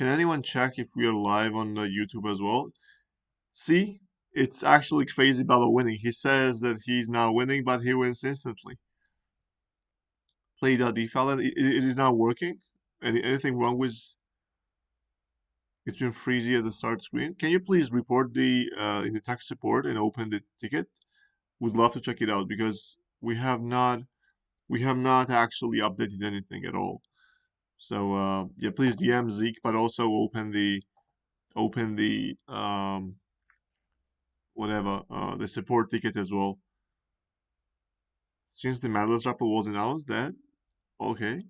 Can anyone check if we are live on the YouTube as well? See, it's actually Crazy Baba winning. He says that he's now winning, but he wins instantly. Play the default. It is not working. Anything wrong with it's been freezy at the start screen? Can you please report the in the tech support and open the ticket? Would love to check it out because we have not actually updated anything at all. So yeah, please DM Zeke, but also open the whatever the support ticket as well. Since the medalist raffle was announced, that okay.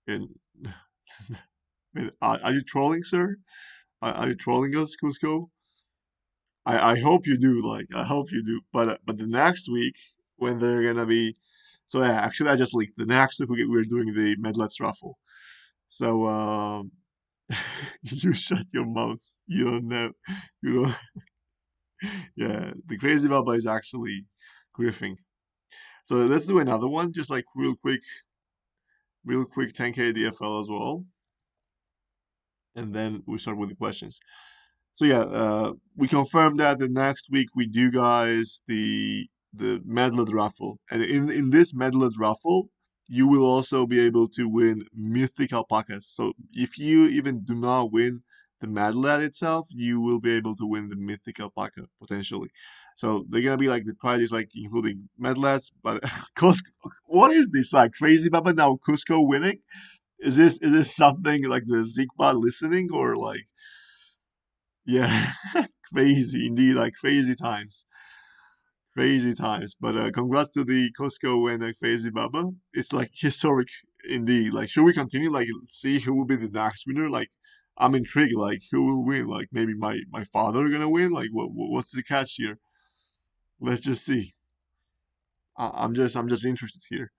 And, and are you trolling, sir? Are you trolling us, Cusco? I hope you do. Like I hope you do. But the next week when they're gonna be, so yeah, actually I just leaked the next week we're doing the medlets raffle. So you shut your mouth. You don't know. You don't. Yeah, the crazy Baba is actually griffing. So let's do another one, just like real quick 10K DFL as well, and then we start with the questions. So yeah, we confirmed that the next week we do, guys, the medlet raffle, and in this medlet raffle, you will also be able to win mythic alpacas. So if you even do not win the medlet itself, you will be able to win the mythic alpaca potentially. So they're gonna be like the prizes, like including medlets, but Cusco. What is this like crazy, Baba? Now Cusco winning? Is this something like the Zigba listening or like? Yeah, crazy indeed, like crazy times. But congrats to the Costco and Crazy Baba. It's like historic indeed. Like, should we continue? Like, see who will be the next winner? Like, I'm intrigued. Like, who will win? Like, maybe my father gonna win? Like, what's the catch here? Let's just see. I'm just interested here.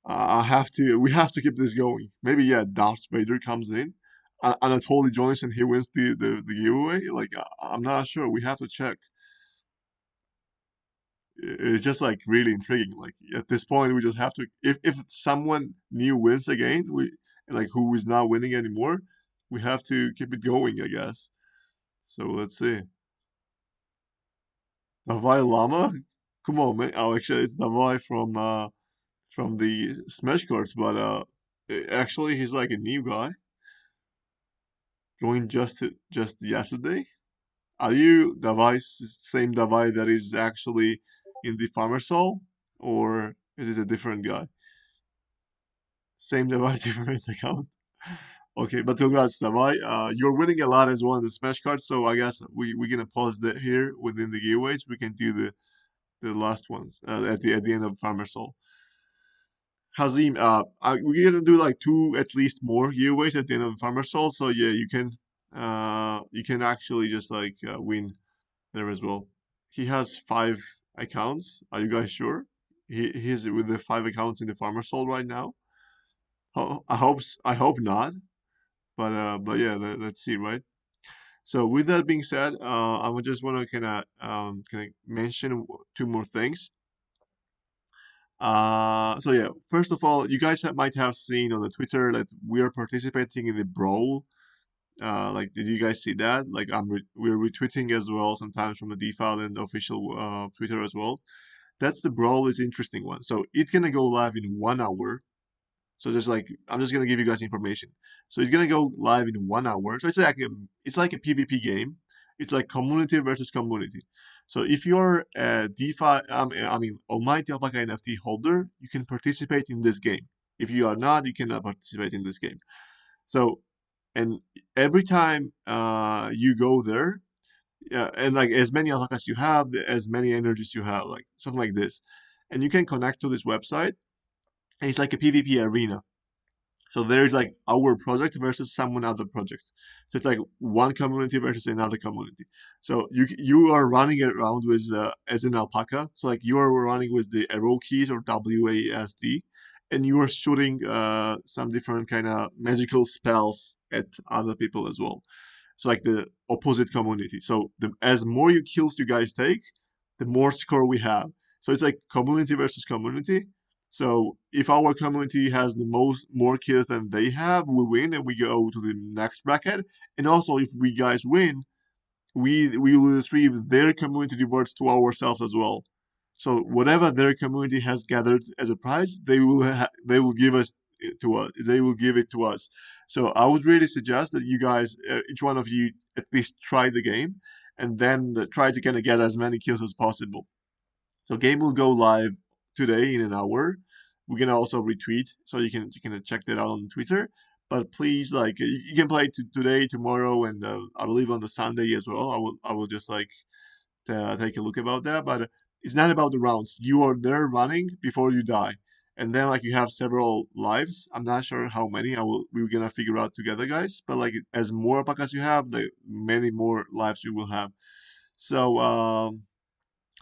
I have to. We have to keep this going. Maybe yeah, Darth Vader comes in. Anatoly joins and he wins the giveaway. Like I'm not sure. We have to check. It's just like really intriguing. Like at this point, we just have to. If someone new wins again, we like who is not winning anymore, we have to keep it going, I guess. So let's see. Davai Lama, come on, man. Oh, actually, it's Davai from the Smash cards, but actually he's like a new guy. Joined just yesterday. Are you same Davai that is actually in the Farmer Soul, or is it a different guy? Same Davai, different account. Okay, but congrats, Davai. You're winning a lot as well in the Smash cards, so I guess we're gonna pause that here within the giveaways. We can do the last ones at the end of Farmer Soul. Hazim, we're gonna do like two at least more giveaways at the end of Farmer Soul. So yeah, you can actually just like win there as well. He has 5 accounts. Are you guys sure? He's with the 5 accounts in the Farmer Soul right now. I hope not. But yeah, let's see, right? So with that being said, I would just want to kind of mention two more things. So yeah, first of all, you guys might have seen on the Twitter that we are participating in the Brawl. Like, did you guys see that? Like, we're retweeting as well sometimes from the default and official Twitter as well. That's the Brawl is interesting one. So it's gonna go live in 1 hour. So just like I'm just gonna give you guys information. So it's gonna go live in 1 hour. So it's like a PvP game. It's like community versus community. So if you're a DeFi, I mean Almighty Alpaca NFT holder, you can participate in this game. If you are not, you cannot participate in this game. So and every time you go there, and like as many alpacas you have, as many energies you have, like something like this, and you can connect to this website. And it's like a PvP arena. So there's like our project versus someone other project. So it's like one community versus another community. So you are running it around with as an alpaca. So like you are running with the arrow keys or WASD, and you are shooting some different kind of magical spells at other people as well. It's like the opposite community. So as more kills you guys take, the more score we have. So it's like community versus community. So if our community has the most more kills than they have, we win and we go to the next bracket. And also, if we guys win, we will retrieve their community rewards to ourselves as well. So whatever their community has gathered as a prize, they will give us to us. They will give it to us. So I would really suggest that you guys, each one of you, at least try the game, and then try to kind of get as many kills as possible. So game will go live today in an hour. We're gonna also retweet, so you can check that out on Twitter. But please, like you can play today, tomorrow, and I believe on the Sunday as well. I will just like take a look about that. But it's not about the rounds. You are there running before you die, and then like you have several lives. I'm not sure how many. We're gonna figure out together, guys. But like as more alpacas you have, the many more lives you will have. So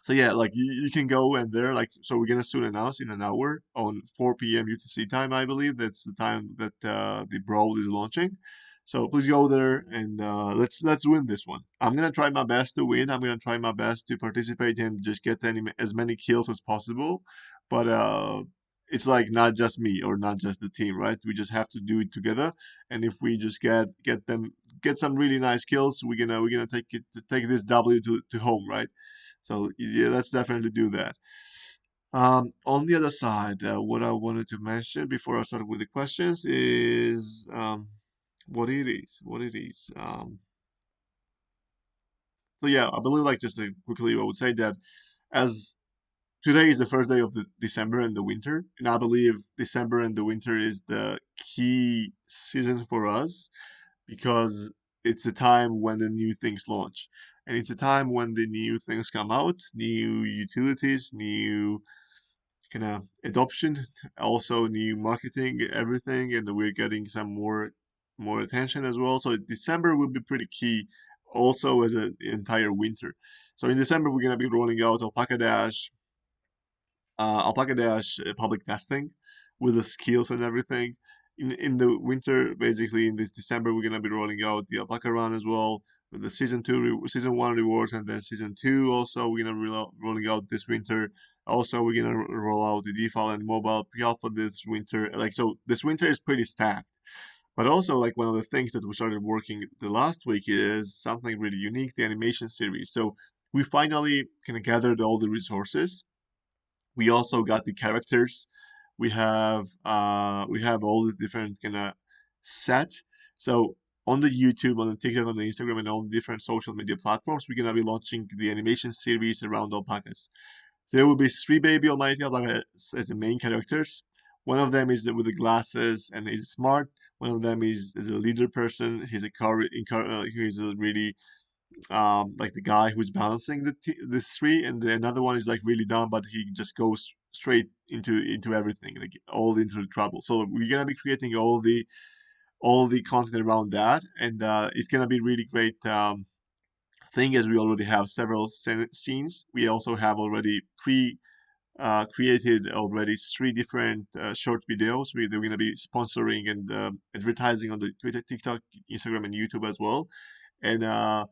so yeah, like you can go and there like so we're gonna soon announce in an hour on 4 p.m. UTC time, I believe. That's the time that the Brawl is launching. So please go there and let's win this one. I'm gonna try my best to win. I'm gonna try my best to participate and just get as many kills as possible. But it's like not just me or not just the team, right? We just have to do it together. And if we just get some really nice kills, we're gonna take this W to home, right? So yeah, let's definitely do that. On the other side, what I wanted to mention before I start with the questions is what it is. What it is. So yeah, I believe like just quickly, I would say that as today is the first day of the December and the winter, and I believe December and the winter is the key season for us because it's a time when the new things launch. And it's a time when the new things come out, new utilities, new kind of adoption, also new marketing, everything, and we're getting some more attention as well. So December will be pretty key also as an entire winter. So in December we're gonna be rolling out Alpaca Dash public testing with the skills and everything. In the winter, basically in this December, we're gonna be rolling out the Alpaca Run as well with the season one rewards, and then season two also we're gonna rolling out this winter. Also, we're gonna roll out the default and mobile pre-alpha this winter. Like so, this winter is pretty stacked. But also, like one of the things that we started working the last week is something really unique, the animation series. So we finally kind of gathered all the resources. We also got the characters. We have all the different kind of set. So on the YouTube, on the TikTok, on the Instagram, and all the different social media platforms, we're gonna be launching the animation series around alpacas. So there will be three baby almighty alpacas as the main characters. One of them is with the glasses and is smart. One of them is a leader person. He's a he's a really like the guy who's balancing the three, and another one is like really dumb, but he just goes straight into everything, like all into the trouble. So we're gonna be creating all the content around that, and it's gonna be really great thing as we already have several scenes. We also have already created already three different short videos. They're going to be sponsoring and advertising on the Twitter, TikTok, Instagram, and YouTube as well. And yeah,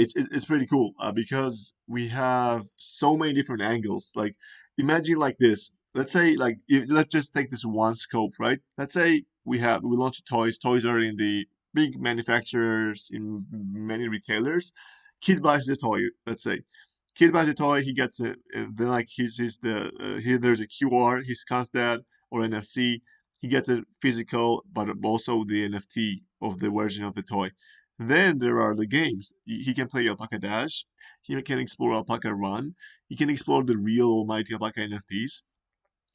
it's pretty cool because we have so many different angles. Like, imagine like this. Let's say like let's just take this one scope, right? Let's say we launch toys. Toys are in the big manufacturers in many retailers. Kid buys the toy. Let's say kid buys a toy. He gets it, and then like he's the here there's a QR. He scans that or NFC. He gets a physical, but also the NFT of the version of the toy. Then there are the games. He can play Alpaca Dash. He can explore Alpaca Run. He can explore the real almighty Alpaca NFTs.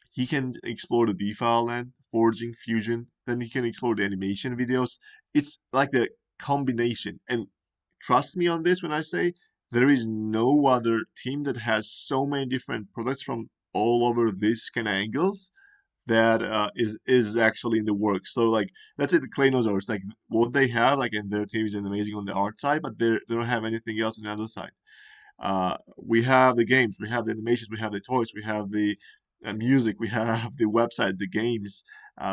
He can explore the DeFi land, forging, fusion. Then he can explore the animation videos. It's like the combination. And trust me on this when I say there is no other team that has so many different products from all over these kind of angles that is actually in the works. So like let's say the Claynosaurs, like what they have like in their team is amazing on the art side, but they don't have anything else on the other side. We have the games, we have the animations, we have the toys, we have the music, we have the website, the games,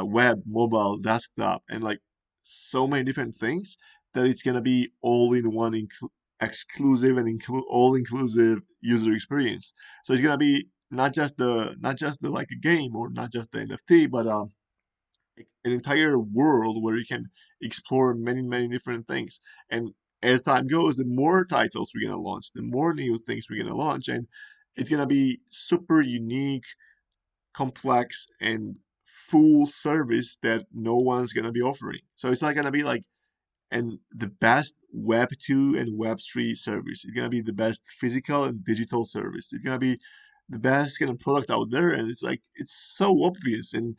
web, mobile, desktop, and like so many different things that it's gonna be all in one exclusive and all inclusive user experience. So it's gonna be not just the like a game or not just the NFT, but an entire world where you can explore many many different things. And as time goes, the more titles we're gonna launch, the more new things we're gonna launch, and it's gonna be super unique, complex, and full service that no one's gonna be offering. So it's not gonna be like and the best Web 2 and Web 3 service. It's gonna be the best physical and digital service. It's gonna be the best kind of product out there, and it's like it's so obvious. And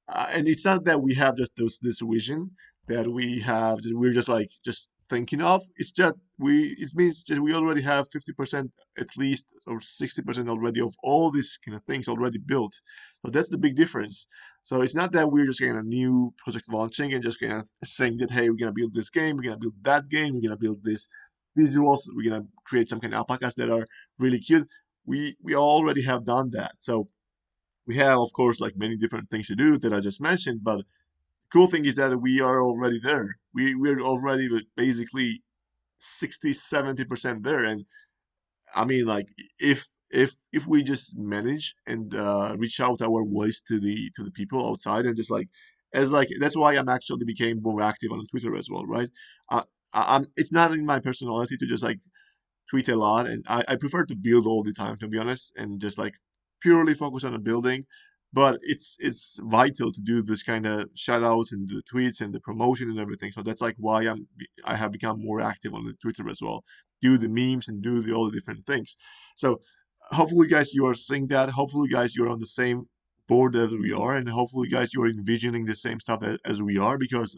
it's not that we have just this vision that we have that we're just like just thinking of. It's just we it means that we already have 50% at least or 60% already of all these kind of things already built. So that's the big difference. So it's not that we're just getting a new project launching and just kind of saying that hey, we're gonna build this game, we're gonna build that game, we're gonna build this visuals, we're gonna create some kind of alpacas that are really cute. We already have done that. So we have of course like many different things to do that I just mentioned, but cool thing is that we are already there. We're already with basically 60-70% there. And I mean like if we just manage and reach out our voice to the people outside and just like as like that's why I'm actually became more active on Twitter as well, right? uh, I'm it's not in my personality to just like tweet a lot, and I prefer to build all the time, to be honest, and just like purely focus on the building. But it's vital to do this kind of shout outs and the tweets and the promotion and everything. So that's like why I have become more active on the Twitter as well. Do the memes and do all the different things. So hopefully, guys, you are seeing that. Hopefully, guys, you're on the same board as we are, and hopefully, guys, you are envisioning the same stuff as we are because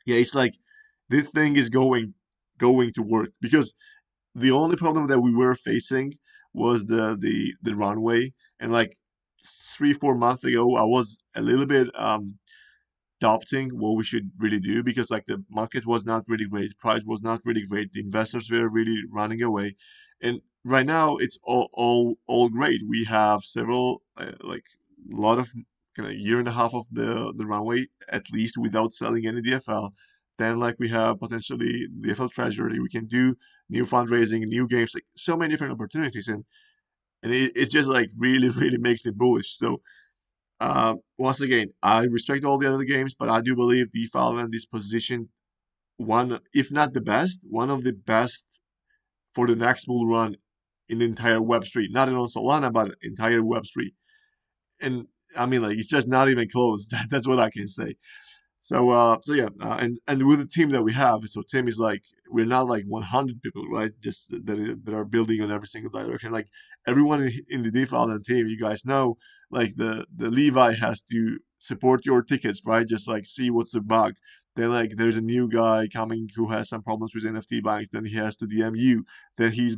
yeah, it's like this thing is going to work because the only problem that we were facing was the runway. And like 3-4 months ago, I was a little bit doubting what we should really do because like the market was not really great, price was not really great, the investors were really running away. And right now it's all great. We have several like a lot of kind of year and a half of the runway at least without selling any DFL. Then like we have potentially DFL treasury. We can do new fundraising, new games, like so many different opportunities. And it just like really really makes me bullish. So once again, I respect all the other games, but I do believe the Valorant is positioned one, if not the best, one of the best for the next bull run in the entire Web3. Not on Solana, but entire Web3. And I mean, like, it's just not even close. That's what I can say. So yeah, and with the team that we have, so team is like we're not like 100 people, right? Just that are building on every single direction. Like everyone in the default team, you guys know, like the Levi has to support your tickets, right? Just like see what's the bug. Then like there's a new guy coming who has some problems with NFT banks. Then he has to DM you. Then he's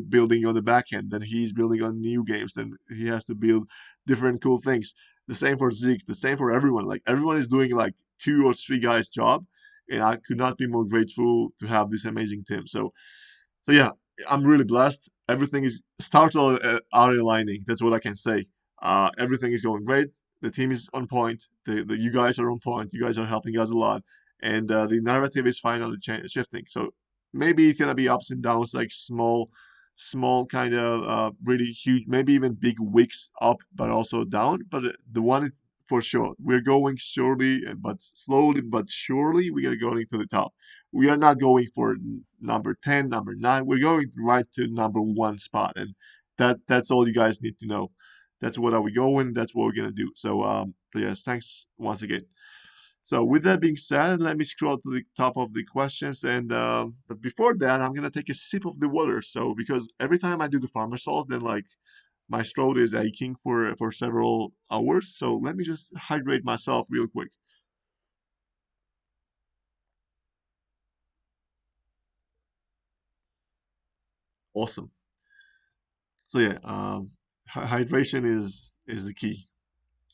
building on the back end. Then he's building on new games. Then he has to build different cool things. The same for Zeke. The same for everyone. Like everyone is doing like 2 or 3 guys' job, and I could not be more grateful to have this amazing team. So yeah, I'm really blessed. Everything is stars are aligning. That's what I can say. Everything is going great. The team is on point. The you guys are on point. You guys are helping us a lot, and the narrative is finally shifting. So maybe it's gonna be ups and downs, like small kind of really huge, maybe even big wicks up, but also down. But the one is for sure, we're going surely, but slowly but surely, we are going to the top. We are not going for number 10, number 9. We're going right to number 1 spot, and that's all you guys need to know. That's what are we going. That's what we're gonna do. So yes, thanks once again. So with that being said, let me scroll to the top of the questions. And but before that, I'm gonna take a sip of the water. So because every time I do the farmer salt, then like my throat is aching for several hours. So let me just hydrate myself real quick. Awesome. So yeah, hydration is the key.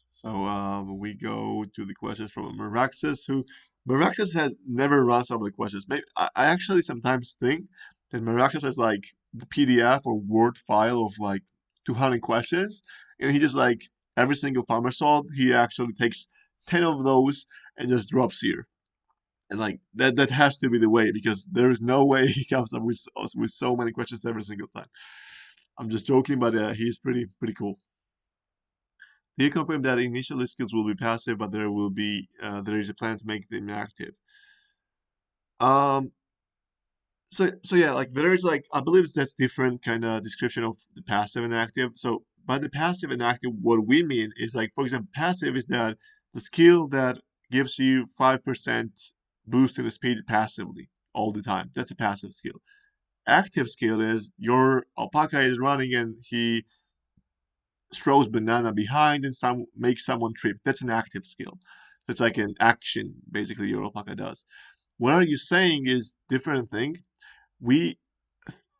So we go to the questions from Meraxis, who Meraxis has never run some of the questions. Maybe I actually sometimes think that Meraxis has like the PDF or Word file of like 200 questions, and he just like every single farmer salt, he actually takes 10 of those and just drops here. And like that has to be the way because there is no way he comes up with so many questions every single time. I'm just joking, but he's pretty cool. He confirmed that initial skills will be passive, but there is a plan to make them active. Um, so yeah, like there is like I believe that's different kind of description of the passive and active. So by the passive and active, what we mean is like, for example, passive is that the skill that gives you 5% boost in the speed passively all the time. That's a passive skill. Active skill is your alpaca is running and he throws banana behind and some makes someone trip. That's an active skill. So it's like an action basically your alpaca does. What are you saying is different thing. We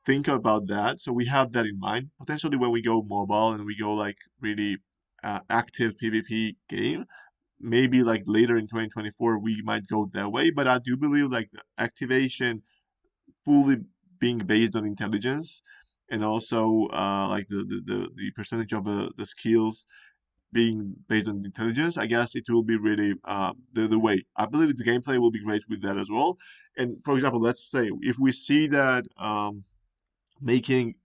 think about that. So we have that in mind. Potentially when we go mobile and we go like really active PvP game, maybe like later in 2024 we might go that way. But I do believe like the activation fully being based on intelligence and also like the percentage of the skills being based on intelligence, I guess it will be really the way. I believe the gameplay will be great with that as well. And for example, let's say if we see that making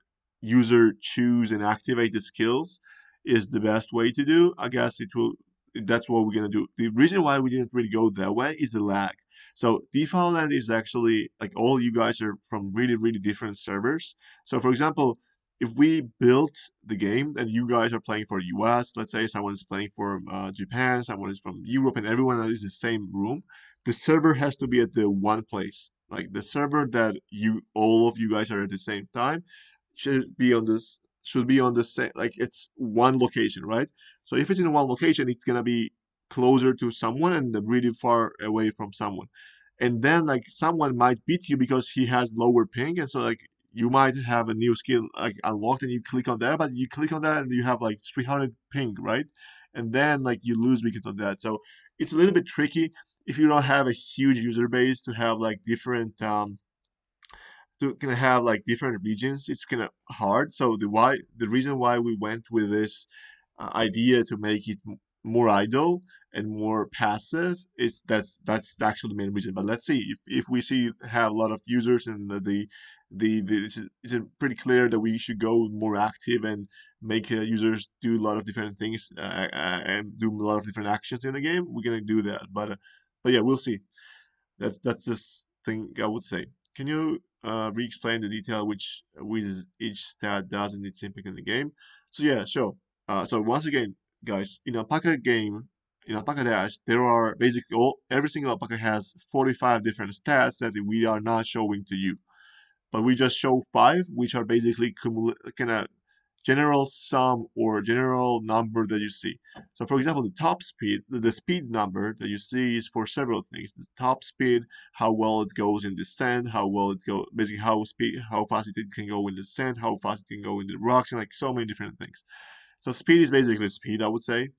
user choose and activate the skills is the best way to do. I guess it will. That's what we're gonna do. The reason why we didn't really go that way is the lag. So DeFi land is actually like all you guys are from really different servers. So for example, if we built the game and you guys are playing for US, let's say someone is playing for Japan, someone is from Europe, and everyone is the same room, the server has to be at the one place. Like the server that you all of you guys are at the same time should be on the same like it's one location, right? So if it's in one location, it's gonna be closer to someone and really far away from someone. And then like someone might beat you because he has lower ping, and so like you might have a new skill like unlocked and you click on that, but you click on that and you have like 300 ping, right? And then like you lose because of that. So it's a little bit tricky if you don't have a huge user base to have like different to kind of have like different regions. It's kind of hard. So the reason why we went with this idea to make it more idle and more passive is that's actually the main reason. But let's see if we see have a lot of users and it's pretty clear that we should go more active and make users do a lot of different things and do a lot of different actions in the game. We're gonna do that, but yeah, we'll see. That's this thing I would say. Can you re-explain the detail which each stat does and its impact in the game? So yeah, sure. So once again, guys, in Alpaca game, in Alpaca Dash, there are basically every single Alpaca has 45 different stats that we are not showing to you, but we just show five, which are basically kind of general sum or general number that you see. So for example, the top speed, the speed number that you see is for several things. The top speed, how well it goes in descent, how well it go, basically how fast it can go in descent, how fast it can go in the rocks, and like so many different things. So speed is basically speed, I would say.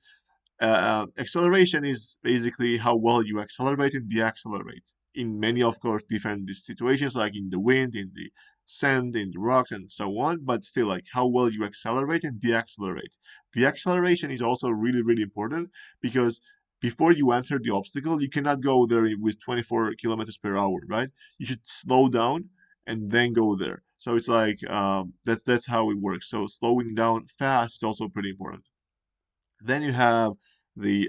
Acceleration is basically how well you accelerate and deaccelerate in many, of course, different situations, like in the wind, in the sand, in the rocks, and so on. But still, like how well you accelerate and deaccelerate. The acceleration is also really important because before you enter the obstacle, you cannot go there with 24 kilometers per hour, right? You should slow down and then go there. So it's like that's how it works. So slowing down fast is also pretty important. Then you have the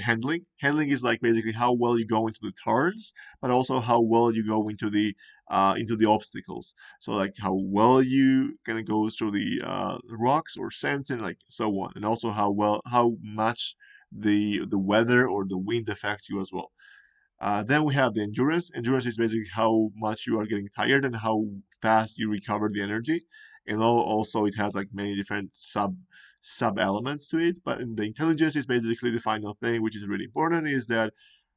handling. Handling is like basically how well you go into the turns, but also how well you go into the obstacles. So like how well you gonna go through the rocks or sands and like so on, and also how much the weather or the wind affects you as well. Then we have the endurance. Endurance is basically how much you are getting tired and how fast you recover the energy. And also it has like many different sub elements to it. But in the intelligence is basically the final thing, which is really important, is that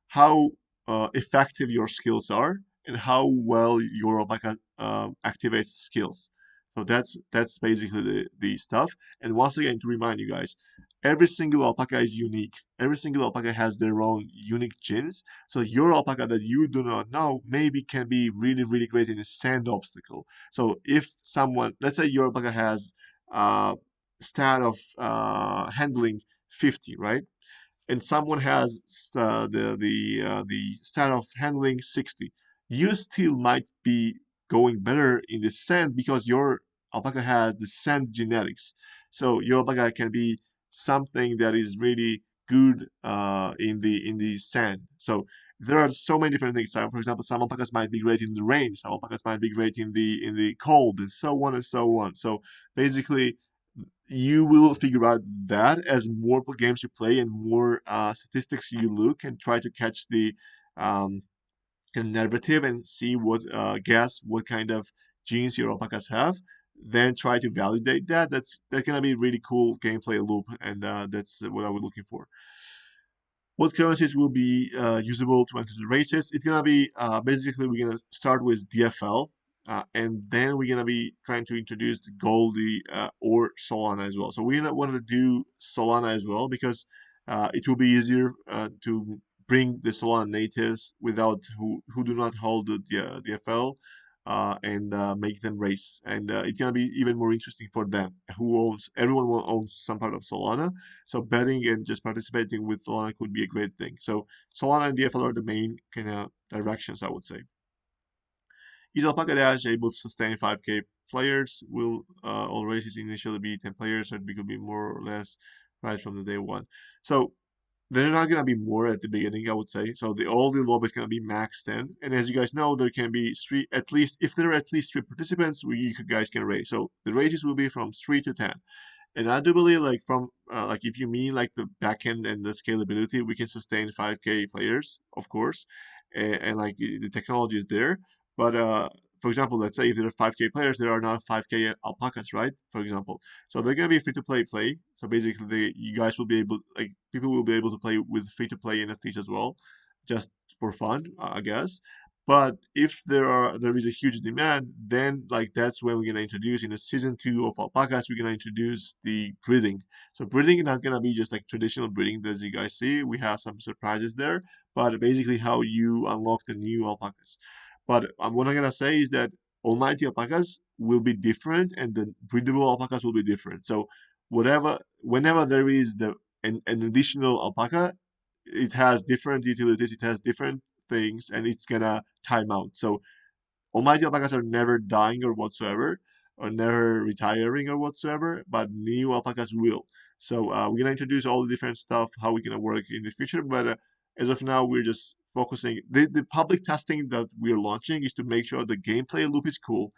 how effective your skills are and how well your alpaca activates skills. So that's basically the stuff. And once again, to remind you guys, every single alpaca is unique. Every single alpaca has their own unique genes. So your alpaca that you do not know maybe can be really great in a sand obstacle. So if someone, let's say your alpaca has stat of handling 50, right? And someone has the stat of handling 60, you still might be going better in the sand because your alpaca has the sand genetics. So your alpaca can be something that is really good in the sand. So there are so many different things. So, for example, some alpacas might be great in the rain, some alpacas might be great in the cold, and so on and so on. So basically, you will figure out that as more games you play and more statistics you look and try to catch the um, narrative and see what guess what kind of genes your alpacas have. Then try to validate that. That's gonna be really cool gameplay loop, and that's what I was looking for. What currencies will be usable to enter the races? It's gonna be basically we're gonna start with DFL, and then we're gonna be trying to introduce the Goldie or Solana as well. So we want to do Solana as well because it will be easier to bring the Solana natives without who do not hold the DFL. And make them race, and it's gonna be even more interesting for them. Who owns? Everyone will own some part of Solana, so betting and just participating with Solana could be a great thing. So Solana and DFL are the main kind of directions, I would say. Is Alpaca Dash able to sustain 5k players? Will all races initially be 10 players, or it could be more or less right from the day one? So they're not gonna be more at the beginning, I would say. So all the lobby is gonna be max 10, and as you guys know, there can be three at least. If there are at least three participants, you guys can race. So the races will be from 3 to 10. And I do believe, like from like if you mean like the backend and the scalability, we can sustain 5k players, of course, and like the technology is there. But for example, let's say if there are 5k players, there are not 5k alpacas, right? For example, so they're gonna be free to play. So basically, you guys will be able, like people will be able to play with free to play NFTs as well, just for fun, I guess. But if there is a huge demand, then like that's when we're gonna introduce in a season 2 of alpacas, we're gonna introduce the breeding. So breeding is not gonna be just like traditional breeding as you guys see. We have some surprises there, but basically how you unlock the new alpacas. But what I'm gonna say is that almighty alpacas will be different and the breedable alpacas will be different. So whenever there is an additional alpaca, it has different utilities, it has different things, and it's gonna time out. So almighty alpacas are never dying or whatsoever, or never retiring or whatsoever, but new alpacas will. So we're gonna introduce all the different stuff, how we're gonna work in the future, but as of now, we're just focusing. The public testing that we're launching is to make sure the gameplay loop is cool,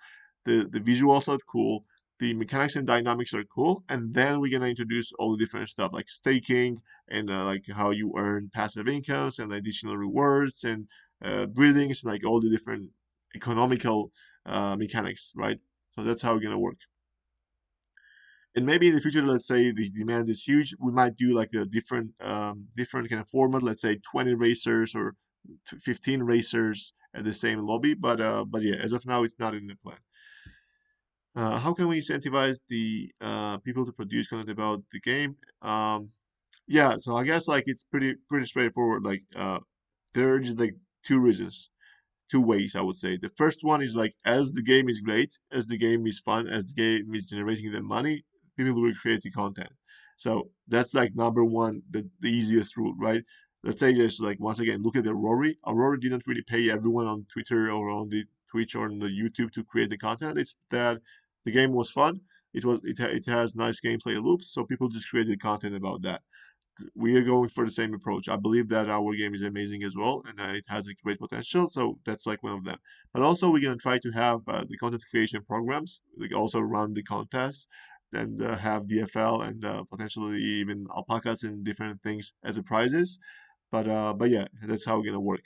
the visuals are cool, the mechanics and dynamics are cool, and then we're gonna introduce all the different stuff like staking and like how you earn passive incomes and additional rewards and breedings, like all the different economical mechanics, right? So that's how we're gonna work. And maybe in the future, let's say the demand is huge, we might do like a different kind of format. Let's say 20 racers or 15 racers at the same lobby. But yeah, as of now, it's not in the plan. How can we incentivize the people to produce content about the game? Yeah, so I guess like it's pretty straightforward. Like there are just like two reasons, two ways I would say. The first one is like as the game is great, as the game is fun, as the game is generating the money, people will create the content. So that's like number one, the easiest route, right? Let's say just like once again, look at the Rory. Aurora didn't really pay everyone on Twitter or on the Twitch or on the YouTube to create the content. It's that the game was fun. It has nice gameplay loops, so people just created content about that. We are going for the same approach. I believe that our game is amazing as well, and it has a great potential. So that's like one of them. But also, we're gonna try to have the content creation programs, like also run the contests, and have DFL and potentially even alpacas and different things as a prizes. But yeah, that's how we're gonna work.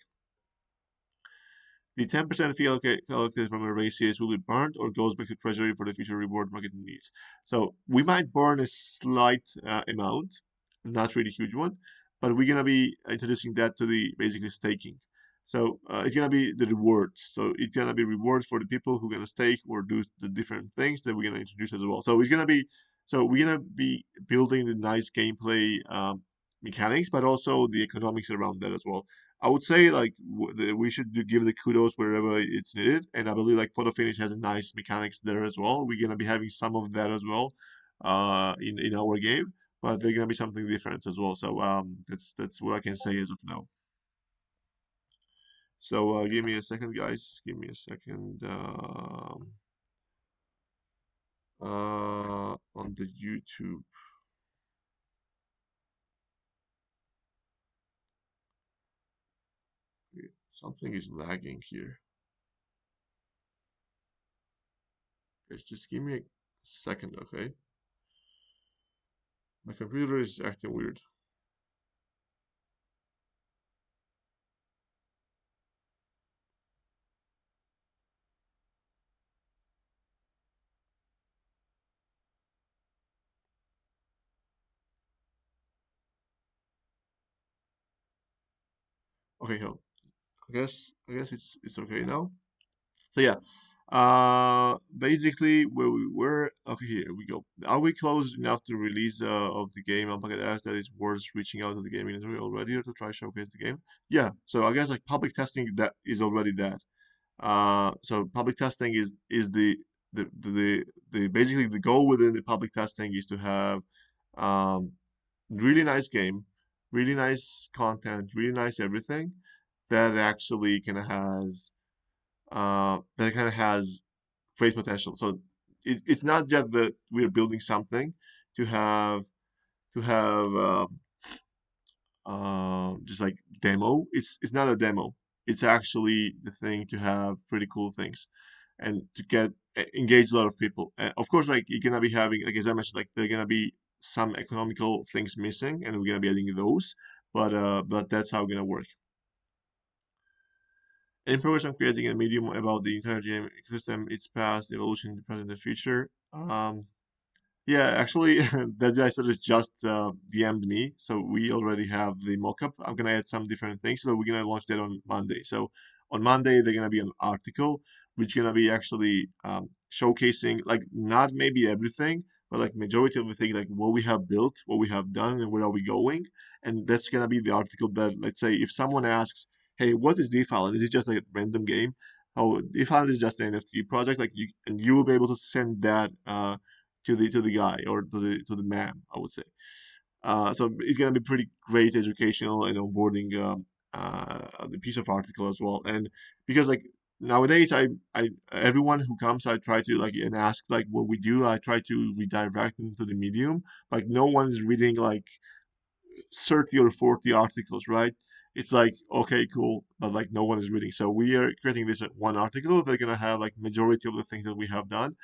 The 10% fee collected from a race series will be burned or goes back to treasury for the future reward market needs. So we might burn a slight amount, not really huge one, but we're gonna be introducing that to the basically staking. So it's gonna be the rewards. So it's gonna be rewards for the people who are gonna stake or do the different things that we're gonna introduce as well. So we're gonna be building the nice gameplay mechanics, but also the economics around that as well. I would say like we should give the kudos wherever it's needed, and I believe like photo finish has a nice mechanics there as well. We're gonna be having some of that as well, in our game, but they're gonna be something different as well. So that's what I can say as of now. So give me a second, guys. Give me a second. On the YouTube. Wait, something is lagging here. Just give me a second, okay? My computer is acting weird. Okay, so I guess it's okay now. So yeah, basically where we were. Okay, here we go. Are we close enough to release of the game? I'm gonna ask that it's worth reaching out to the gaming industry already to try showcase the game. Yeah, so I guess like public testing that is already that. So public testing is the basically the goal within the public testing is to have um really nice game, really nice content, really nice everything that actually kind of has great potential. So it's not just that we're building something to have just like demo. It's not a demo. It's actually the thing to have pretty cool things and to get engage a lot of people. Of course, like you're gonna be having, like as I mentioned, like there are gonna be some economical things missing, and we're gonna be adding those. But that's how we're gonna work. Any progress on creating a medium about the entire game ecosystem, its past, evolution, present, and future? Yeah, actually, that guy said it's just DM'd me, so we already have the mockup. I'm gonna add some different things, so we're gonna launch that on Monday. So on Monday, they're gonna be an article which gonna be actually showcasing like not maybe everything, but like majority of the things, like what we have built, what we have done, and where are we going. And that's gonna be the article that, let's say, if someone asks, "Hey, what is DeFi? And is it just like a random game?" Oh, DeFi is just an NFT project. Like you will be able to send that. To the guy or to the man, I would say. So it's gonna be pretty great educational and onboarding the piece of article as well. And because like nowadays, I everyone who comes, I try to like and ask like what we do. I try to redirect them to the medium. Like no one is reading like 30 or 40 articles, right? It's like okay, cool, but like no one is reading. So we are creating this one article. They're gonna have like majority of the things that we have done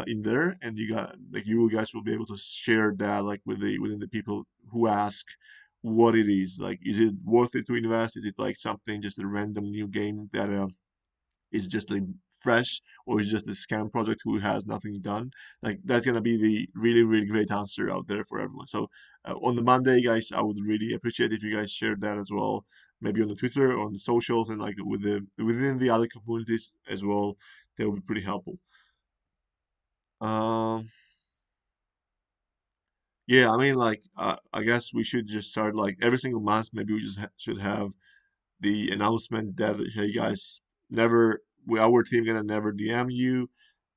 in there, and you guys will be able to share that like within the people who ask what it is. Like, is it worth it to invest? Is it like something just a random new game that is just like fresh, or is just a scam project who has nothing done? Like that's gonna be the really really great answer out there for everyone. So on the Monday, guys, I would really appreciate if you guys shared that as well, maybe on the Twitter, on the socials, and like within the other communities as well. That would be pretty helpful. Um, yeah, I mean, like, I guess we should just start like every single month. Maybe we just should have the announcement that hey guys, never our team gonna never DM you,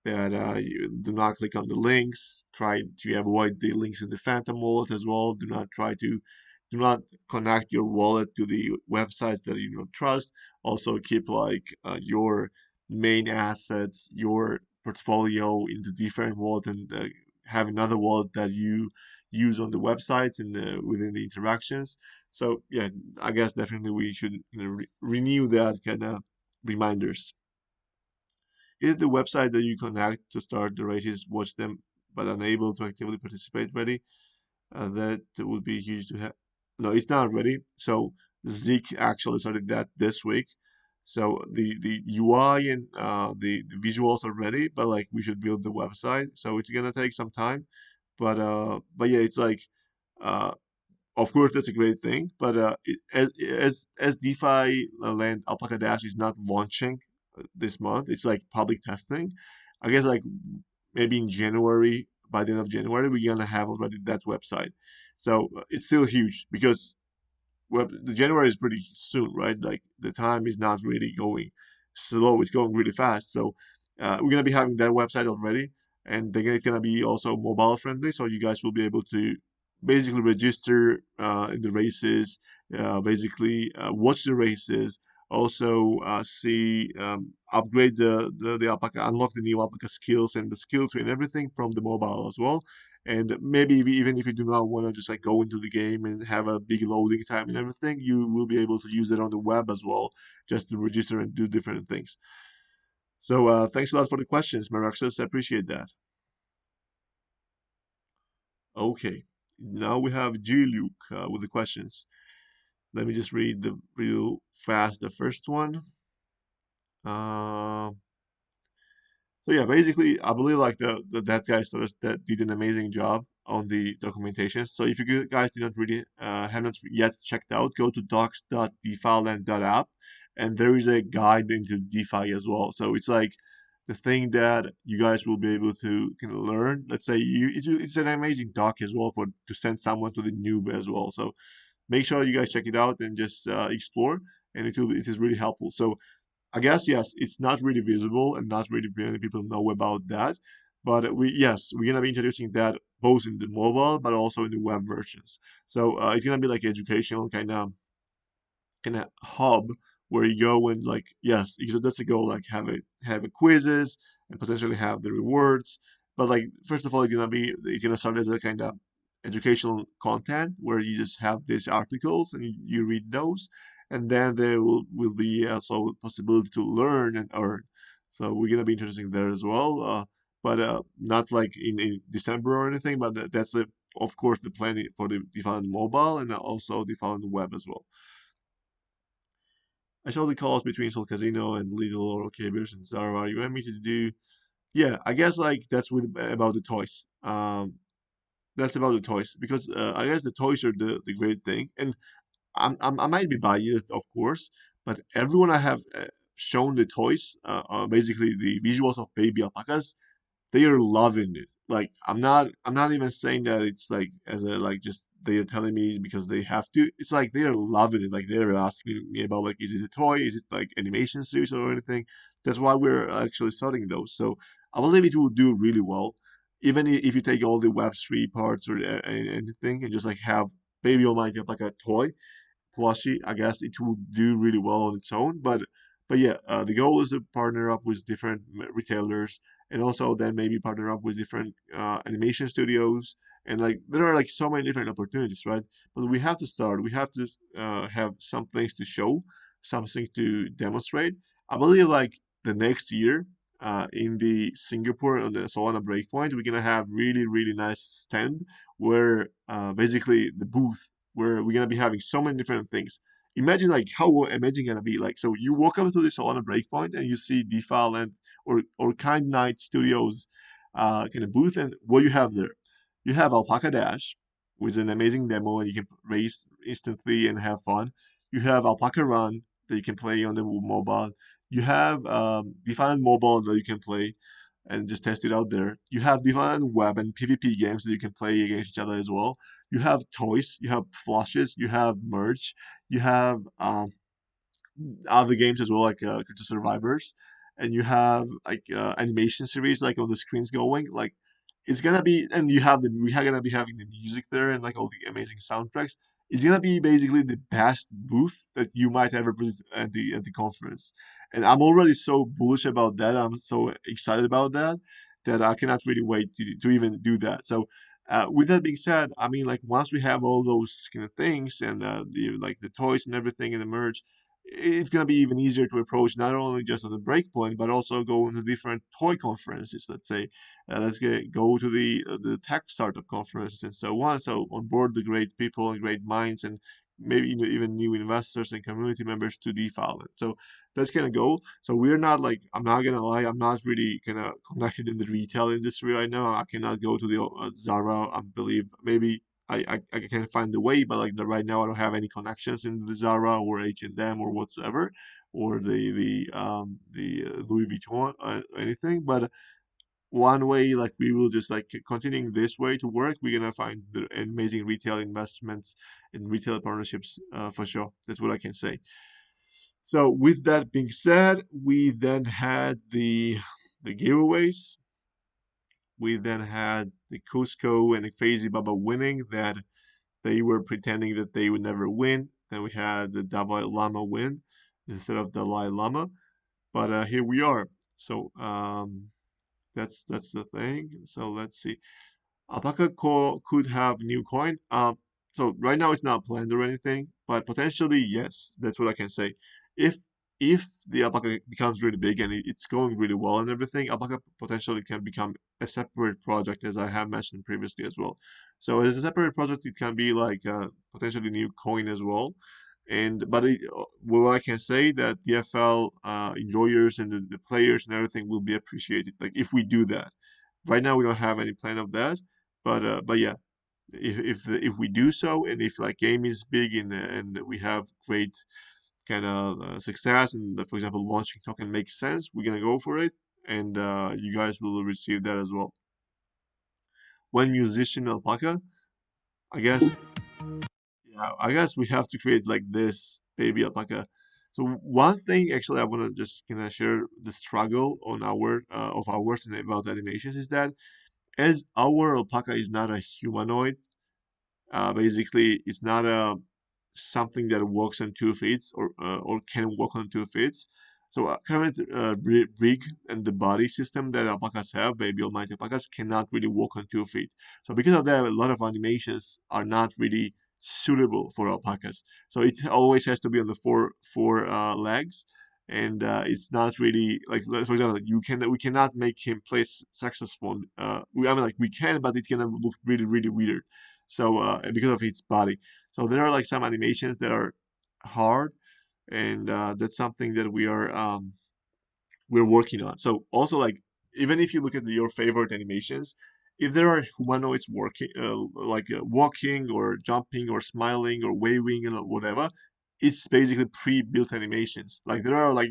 that you do not click on the links, try to avoid the links in the phantom wallet as well. Do not connect your wallet to the websites that you don't trust. Also keep like your main assets, your portfolio into different wallet, and have another wallet that you use on the websites and within the interactions. So yeah, I guess definitely we should renew that kind of reminders. Is the website that you connect to start the races, watch them, but unable to actively participate ready? That would be huge to have. No, it's not ready. So Zeke actually started that this week. So the UI and the visuals are ready, but like we should build the website. So it's gonna take some time. But yeah, it's like uh of course, that's a great thing, but as DeFi land Alpaca Dash is not launching this month, it's like public testing. I guess like maybe in January, by the end of January, we're gonna have already that website. So it's still huge because the January is pretty soon, right? Like the time is not really going slow; it's going really fast. So we're gonna be having that website already, and it's gonna be also mobile friendly. So you guys will be able to basically register in the races, basically watch the races, Also, see upgrade the alpaca, unlock the new alpaca skills and the skill tree and everything from the mobile as well. And maybe even if you do not want to just like go into the game and have a big loading time and everything, you will be able to use it on the web as well, just to register and do different things. So thanks a lot for the questions, Maraxis. I appreciate that. Okay, now we have G Luke with the questions. Let me just read the real fast the first one. Uh, So yeah, basically, I believe like that guy started, that did an amazing job on the documentation. So if you guys did not really have not yet checked out, go to docs.defiland.app, and there is a guide into DeFi as well. So it's like the thing that you guys will be able to kind of learn. Let's say it's an amazing doc as well for to send someone to the noob as well. So make sure you guys check it out and just explore, and it is really helpful. So I guess yes, it's not really visible and not really many people know about that. But we're gonna be introducing that both in the mobile but also in the web versions. So it's gonna be like educational kind of hub where you go and like yes, because that's the goal. Like have a quizzes and potentially have the rewards. But like first of all, it's gonna start as a kind of educational content where you just have these articles and you read those, and then there will be also possibility to learn and earn. So we're gonna be interesting there as well. But not like in December or anything. But that's of course the plan for the defined mobile and also defined web as well. I saw the calls between Soul Casino and Little or okay Beers and Zara. You want me to do? Yeah, I guess like that's with about the toys. That's about the toys because I guess the toys are the great thing, and I might be biased, of course, but everyone I have shown the toys, basically the visuals of baby alpacas, they are loving it. Like I'm not even saying that it's like as a like just they are telling me because they have to. It's like they are loving it. Like they're asking me about like is it a toy? Is it like animation series or anything? That's why we're actually starting those. So I believe it will do really well. Even if you take all the Web3 parts or anything and just like have Baby Almighty like a toy, plushie, I guess it will do really well on its own. But yeah, the goal is to partner up with different retailers and also then maybe partner up with different animation studios and like there are like so many different opportunities, right? But we have to start. We have to have some things to show, something to demonstrate. I believe like the next year. In the Singapore on the Solana Breakpoint, we're gonna have really nice stand where basically the booth where we're gonna be having so many different things. Imagine like how amazing gonna be like. So you walk up to this Solana Breakpoint and you see DeFi Land or Kind Night Studios kind of booth, and what you have there, you have Alpaca Dash, with an amazing demo, and you can race instantly and have fun. You have Alpaca Run that you can play on the mobile. You have Defiant Mobile that you can play and just test it out there. You have Defiant Web and PvP games that you can play against each other as well. You have toys, you have flashes, you have merch, you have other games as well, like Crypto Survivors, and you have like animation series like on the screens going. Like it's gonna be, and you have we are gonna be having the music there and like all the amazing soundtracks. It's gonna be basically the best booth that you might ever visit at the conference, and I'm already so bullish about that. I'm so excited about that that I cannot really wait to even do that. So. With that being said, I mean, like once we have all those kind of things and like the toys and everything and the merch, it's going to be even easier to approach not only just on the breakpoint but also go into different toy conferences. Let's say go to the tech startup conferences and so on, so on board the great people and great minds and maybe even new investors and community members to DeFi. So that's kind of goal. So we're not like, I'm not gonna lie, I'm not really kind of connected in the retail industry right now. I cannot go to the Zara. I believe maybe I can find the way, but like right now I don't have any connections in the Zara or H&M or whatsoever, or the Louis Vuitton anything. But one way, like we will just like continuing this way to work, we're gonna find the amazing retail investments and retail partnerships for sure. That's what I can say. So with that being said, we then had the giveaways. We then had the Cusco and the Crazy Baba winning that they were pretending that they would never win. Then we had the Dalai Lama win. instead of Dalai Lama. But here we are. So that's the thing. So let's see. Alpaca could have new coin. So right now it's not planned or anything, but potentially yes. That's what I can say. If if the alpaca becomes really big and it's going really well and everything, alpaca potentially can become a separate project, as I have mentioned previously as well. So as a separate project, it can be like potentially new coin as well. And but what I can say that DFL enjoyers and the players and everything will be appreciated. Like if we do that. Right now we don't have any plan of that, but yeah, if we do so, and if like game is big and we have great kind of success, and for example launching token makes sense, we're gonna go for it, and you guys will receive that as well. One musician alpaca, I guess. Yeah, I guess we have to create like this baby alpaca. So one thing actually I want to just kind of share the struggle on our of ours and about animations is that as our alpaca is not a humanoid. Basically, it's not a something that walks on 2 feet or can walk on 2 feet. So current rig and the body system that alpacas have, baby almighty alpacas, cannot really walk on 2 feet. So because of that, a lot of animations are not really suitable for alpacas. So it always has to be on the four legs, and it's not really like for example, we cannot make him play saxophone. I mean like we can, but it can look really weird. So because of its body, so there are like some animations that are hard, and that's something that we're working on. So also like even if you look at your favorite animations, if there are humanoids working like walking or jumping or smiling or waving and whatever, it's basically pre-built animations. Like there are like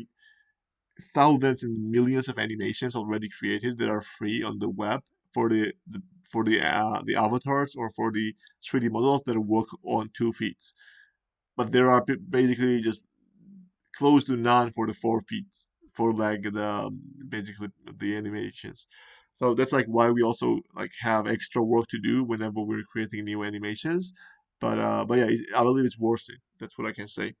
thousands and millions of animations already created that are free on the web for the avatars or for the 3D models that work on 2 feet. But there are basically just close to none for the 4 feet for like the basically the animations. So that's like why we also like have extra work to do whenever we're creating new animations. But yeah, I believe it's worth it. That's what I can say.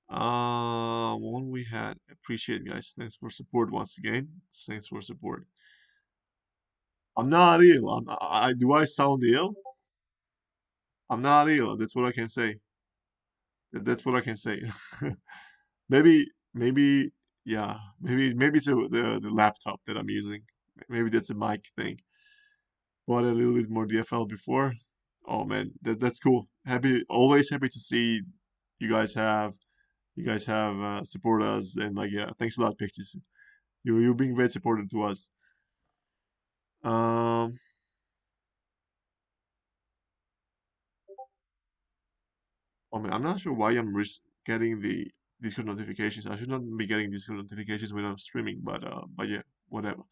What we had. Appreciate it, guys. Thanks for support once again. Thanks for support. I'm not ill. Do I sound ill? I'm not ill. That's what I can say. That's what I can say. maybe, yeah. Maybe it's the laptop that I'm using. Maybe that's a mic thing. Bought a little bit more DFL before. Oh man, that's cool. Always happy to see you guys have support us, and like yeah, thanks a lot, Pictures. You're being very supportive to us. Um, I mean, I'm not sure why I'm getting the Discord notifications. I should not be getting Discord notifications when I'm streaming, but yeah, whatever.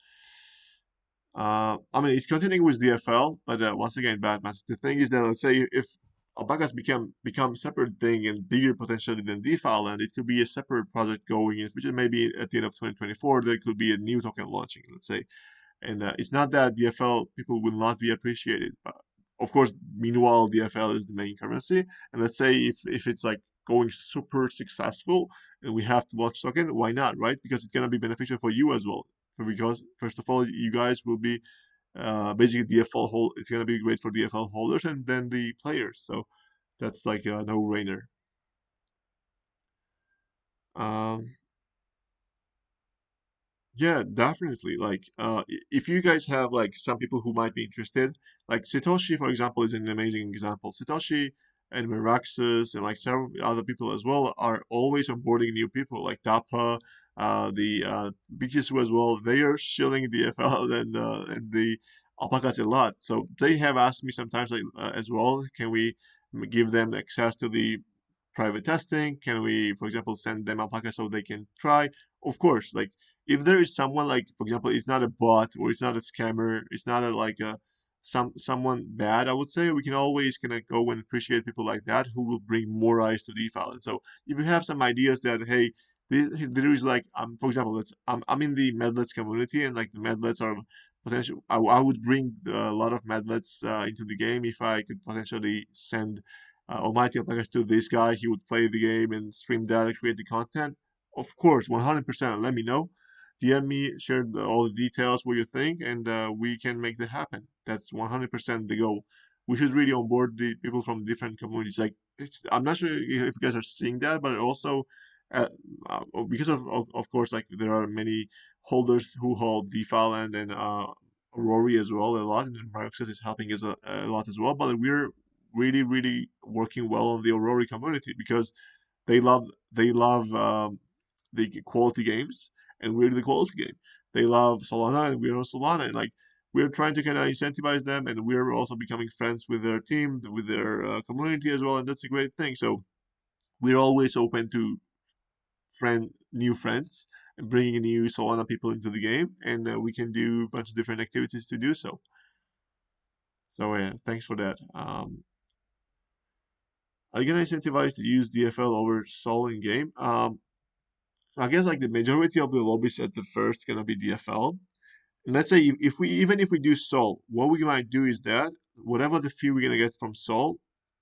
I mean, it's continuing with DFL, but once again, Batman. The thing is that let's say if alpacas become separate thing and bigger potentially than DeFi, and it could be a separate project going in, which maybe at the end of 2024 there could be a new token launching. Let's say. And it's not that DFL people will not be appreciated. Of course, meanwhile, DFL is the main currency. And let's say if it's like going super successful and we have to launch token, why not, right? Because it's gonna be beneficial for you as well. Because first of all, you guys will be basically DFL hold. It's gonna be great for DFL holders and then the players. So that's like a no-brainer. Um, Yeah, definitely. Like, if you guys have like some people who might be interested, like Satoshi, for example, is an amazing example. Satoshi and Meraxus and like several other people as well are always onboarding new people, like Dappa, the BKSU as well. They are shilling the FL and the alpacas a lot. So they have asked me sometimes, like as well, can we give them access to the private testing? Can we, for example, send them alpacas so they can try? Of course, like if there is someone like for example it's not a bot or it's not a scammer, it's not a like a someone bad, I would say we can always kind of go and appreciate people like that who will bring more eyes to DeFi. And so if you have some ideas that hey there is like for example let's I'm in the medlets community and like the medlets are potential I would bring a lot of medlets into the game if I could potentially send Almighty Alpaca to this guy, he would play the game and stream that and create the content. Of course, 100%. Let me know. DM me, share all the details, what you think, and we can make that happen. That's 100% the goal. We should really onboard the people from different communities. Like, I'm not sure if you guys are seeing that, but also, uh, because of course, like there are many holders who hold DeFi land and Rory as well a lot, and Microsoft is helping us a lot as well. But we're really working well on the Aurora community because they love the quality games, and we're the quality game. They love Solana, and we're on Solana, and like we're trying to kind of incentivize them, and we're also becoming friends with their team, with their community as well, and that's a great thing. So we're always open to new friends and bringing new Solana people into the game, and we can do a bunch of different activities to do so. So yeah, thanks for that. Are you gonna incentivize to use DFL over Sol in game? I guess like the majority of the lobbies at the first gonna be DFL. And let's say if we do Sol, what we might do is that whatever the fee we're gonna get from Sol,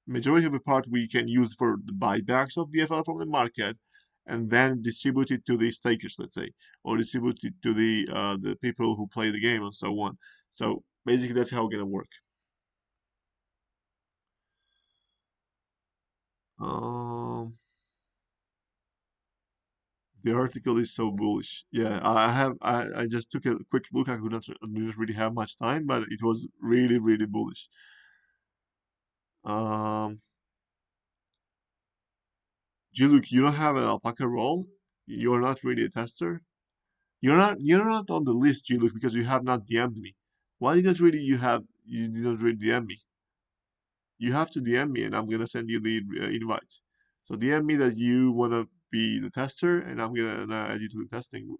majority of the part we can use for the buybacks of DFL from the market, and then distribute it to the stakers, let's say, or distribute it to the people who play the game and so on. So basically, that's how it's gonna work. Um, the article is so bullish. Yeah, I just took a quick look. I didn't really have much time, but it was really bullish. Um, Juluk, you don't have an alpaca role. You're not really a tester. You're not on the list, Juluk, because you have not DM'd me. Why didn't really you didn't really DM me? You have to DM me, and I'm gonna send you the invite. So DM me that you wanna be the tester, and I'm gonna add you to the testing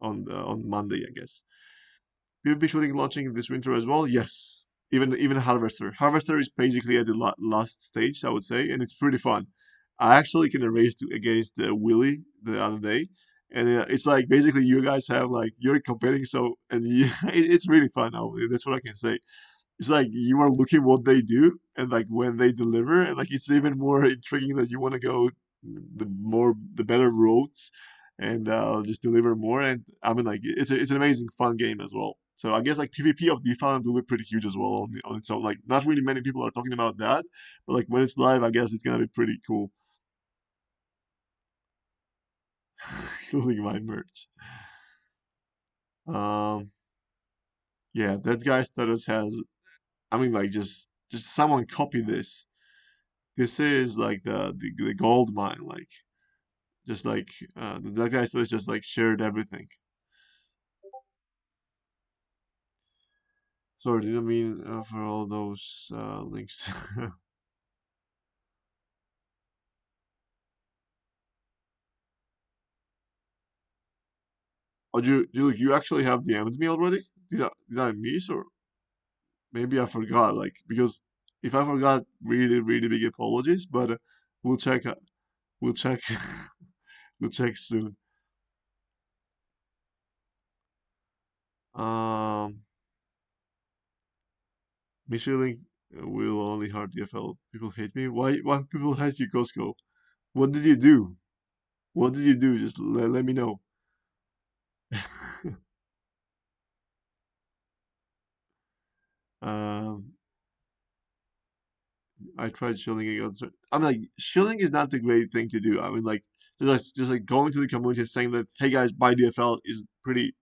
on Monday, I guess. PvP shooting launching this winter as well. Yes, even Harvester. Harvester is basically at the last stage, I would say, and it's pretty fun. I actually can race against Willy the other day, and it's like basically you guys have like you're competing, so and it's really fun. That's what I can say. It's like you are looking what they do and like when they deliver, and like it's even more intriguing that you want to go the better roads and just deliver more. And I mean, like it's an amazing fun game as well. So I guess like PvP of Defiant will be pretty huge as well on its own. Like not really many people are talking about that, but like when it's live, I guess it's gonna be pretty cool. Including my merch. Um, yeah, that guy status has. I mean, like just someone copy this. This is like the gold mine. Like just like that guy status just like shared everything. Sorry, didn't mean for all those links. Oh, you actually have DM'd me already? Did I miss or maybe I forgot? Like because if I forgot, really big apologies. But we'll check. We'll check. We'll check soon. Um, Michelin will only hard DFL. People hate me. Why people hate you, Costco? What did you do? What did you do? Just let me know. um, I tried shilling against it. I'm like, shilling is not the great thing to do. I mean, like, just like going to the community and saying that, hey guys, buy DFL is pretty,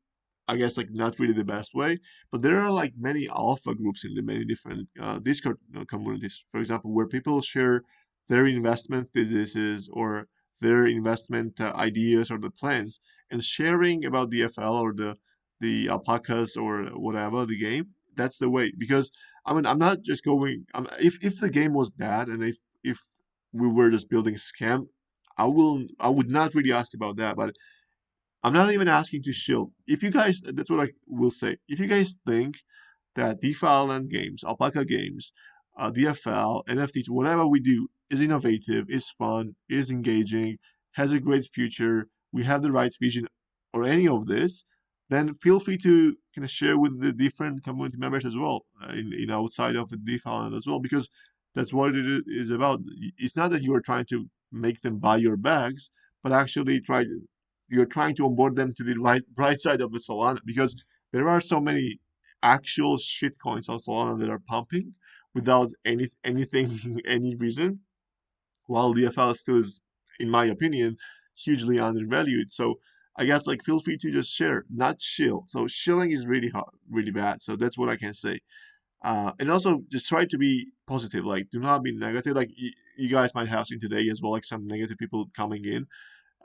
I guess, like not really the best way. But there are like many alpha groups in the many different Discord communities, for example, where people share their investment theses or their investment ideas or the plans, and sharing about DFL or the alpacas or whatever the game. That's the way because I mean I'm not just going. If the game was bad and if we were just building a scam, I would not really ask about that. But I'm not even asking to shield. If you guys, that's what I will say. If you guys think that DeFi Island games, Alpaca games, DFL, NFTs, whatever we do is innovative, is fun, is engaging, has a great future, we have the right vision, or any of this, then feel free to kind of share with the different community members as well, in outside of the DeFi Island as well, because That's what it is about. It's not that you are trying to make them buy your bags, but actually you're trying to onboard them to the right side of the Solana, because there are so many actual shit coins on Solana that are pumping without anything any reason, while DFL still is, in my opinion, hugely undervalued. So I guess like feel free to just share, not shill. So shilling is really hard, really bad. So that's what I can say. And also just try to be positive. Like do not be negative. Like you guys might have seen today as well, like some negative people coming in.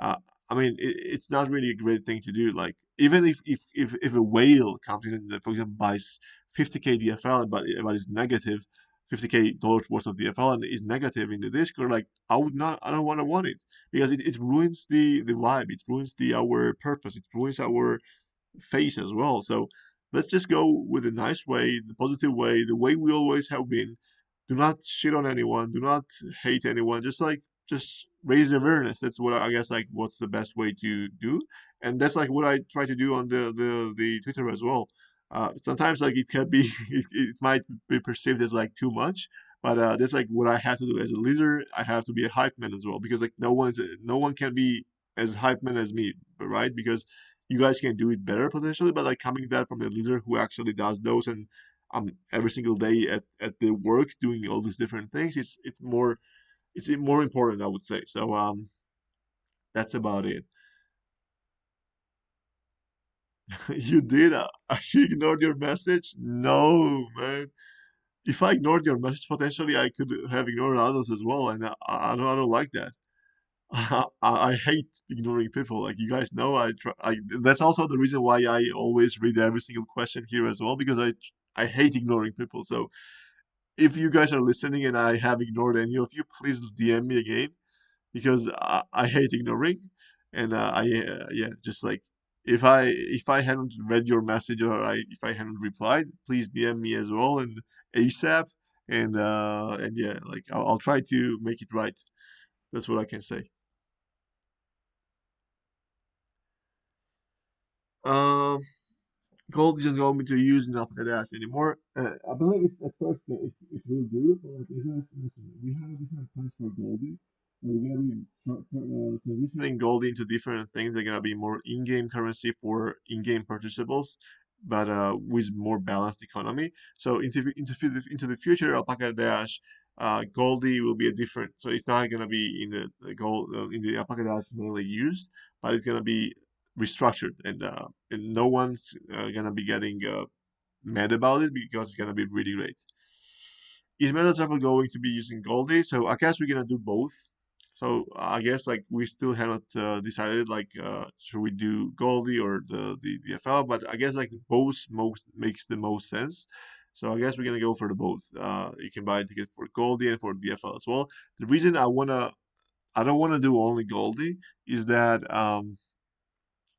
uh, I mean, it's not really a great thing to do. Like, even if a whale comes in and, for example, buys 50k DFL, but is negative, 50k dollars worth of DFL and is negative in the Discord, like, I don't want it, because it ruins the vibe, it ruins our purpose, it ruins our face as well. So let's just go with a nice way, the positive way, the way we always have been. Do not shit on anyone. Do not hate anyone. Just raise awareness. That's what I guess like what's the best way to do, and that's like what I try to do on the Twitter as well. Sometimes like it can be it might be perceived as like too much, but that's like what I have to do as a leader. I have to be a hype man as well, because like no one can be as hype man as me, right? Because you guys can do it better potentially, but like coming that from a leader who actually does those, and every single day at the work doing all these different things, it's more important, I would say. So that's about it. You did, you ignored your message? No, man. If I ignored your message, potentially I could have ignored others as well, and I don't like that. I hate ignoring people. Like you guys know, that's also the reason why I always read every single question here as well, because I hate ignoring people. So if you guys are listening and I have ignored any of you, please DM me again, because I hate ignoring, and yeah, just like if I hadn't read your message, or if I hadn't replied, please DM me as well, and ASAP, and yeah, like I'll try to make it right. That's what I can say. Um, Gold isn't going to use enough of that anymore. I believe at first it will do, but like, listen, we have different plans for Goldie. We're gonna be transitioning Goldie into different things. They're gonna be more in-game currency for in-game purchasables, but with more balanced economy. So into the future, Alpaca Dash, Goldie will be a different. So it's not gonna be in the gold in the Alpaca Dash mainly used, but it's gonna be restructured, and no one's gonna be getting mad about it, because it's gonna be really great. Is Metaserver going to be using Goldie? So I guess we're gonna do both. So I guess like we still haven't decided like should we do Goldie or the DFL, but I guess like the both most makes the most sense. So I guess we're gonna go for the both. You can buy a ticket for Goldie and for DFL as well. The reason I don't wanna do only Goldie is that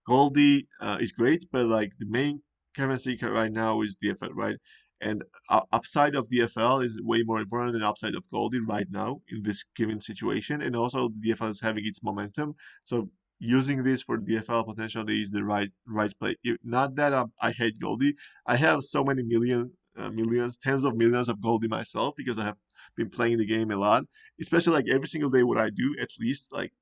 Goldie is great, but like the main currency right now is DFL, right? And upside of DFL is way more important than upside of Goldie right now in this given situation. And also, the DFL is having its momentum, so using this for DFL potentially is the right play. Not that I hate Goldie. I have so many millions, tens of millions of Goldie myself, because I have been playing the game a lot. Especially like every single day, what I do, at least like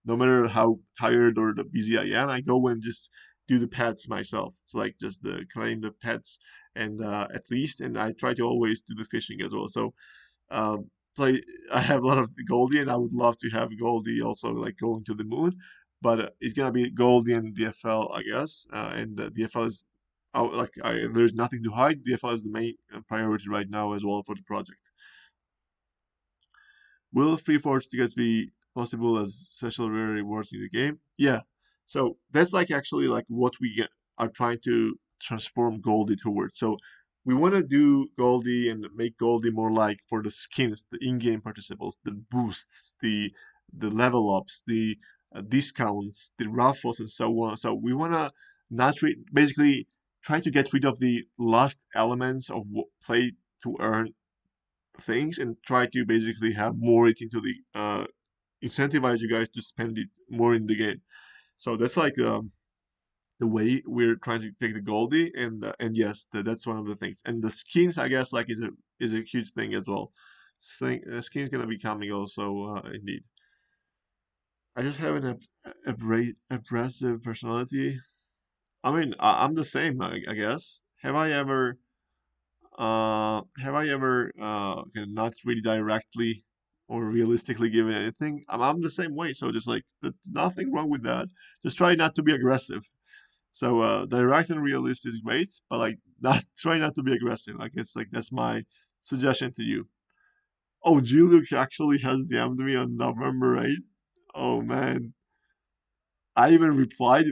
no matter how tired or the busy I am, I go and just do the pets myself. So like just the claim the pets, and at least, and I try to always do the fishing as well. So I have a lot of Goldie, and I would love to have Goldie also like going to the moon, but it's gonna be Goldie and DFL, I guess, and DFL is. There's nothing to hide. DFL is the main priority right now as well for the project. Will free forge tickets be possible as special rare rewards in the game? Yeah. So that's like actually like what are trying to transform Goldie towards. So we want to do Goldie and make Goldie more like for the skins, the in-game participables, the boosts, the level ups, the discounts, the raffles, and so on. So we want to not basically try to get rid of the last elements of play to earn things, and try to basically have more it into the incentivize you guys to spend it more in the game. So that's like the way we're trying to take the Goldie, and yes, that's one of the things. And the skins, I guess, like is a huge thing as well. skin's gonna be coming also. Indeed, I just have an abrasive personality. I mean, I'm the same. I guess. Have I ever not really directly or realistically given anything? I'm the same way. So just like there's nothing wrong with that. Just try not to be aggressive. So direct and realist is great, but like not try not to be aggressive. Like it's like that's my suggestion to you. Oh, Julio actually has DM'd me on November 8th. Oh man, I even replied.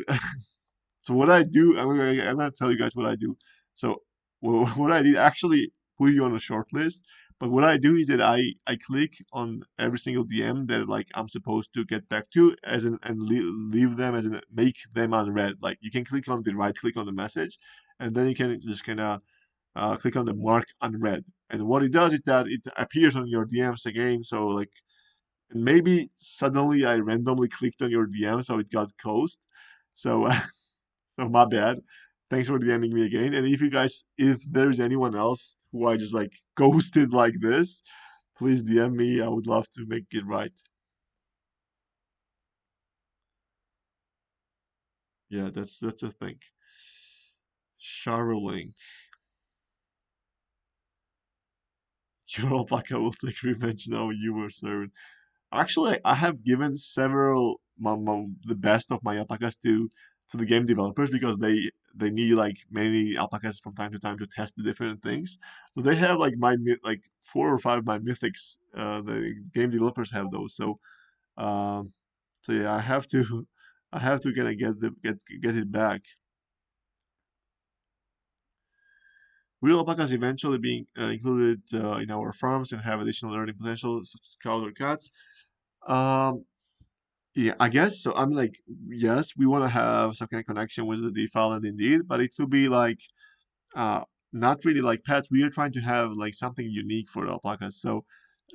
So what I do, I'm gonna tell you guys what I do. So what I did actually put you on a short list, but what I do is that I click on every single DM that like I'm supposed to get back to, as in and leave them as in make them unread. Like you can click on the right click on the message, and then you can just kind of click on the mark unread. And what it does is that it appears on your DMs again. So like maybe suddenly I randomly clicked on your DM, so it got closed. So so my bad. Thanks for DMing me again. And if you guys, if there's anyone else who I just like ghosted like this, please DM me. I would love to make it right. Yeah, that's a thing. Charlink, your alpaca will take revenge now. You were served. Actually, I have given several the best of my alpacas to the game developers because they need like many alpacas from time to time to test the different things. So they have like like four or five of my mythics. The game developers have those. Um, so yeah, I have to I have to kind of get it back. Real alpacas eventually being included in our farms and have additional learning potential, such as cows or cats. Um, Yeah, I guess so. I'm like, yes, we want to have some kind of connection with the default and indeed, but it could be like, uh, not really like pets. We are trying to have like something unique for alpacas. So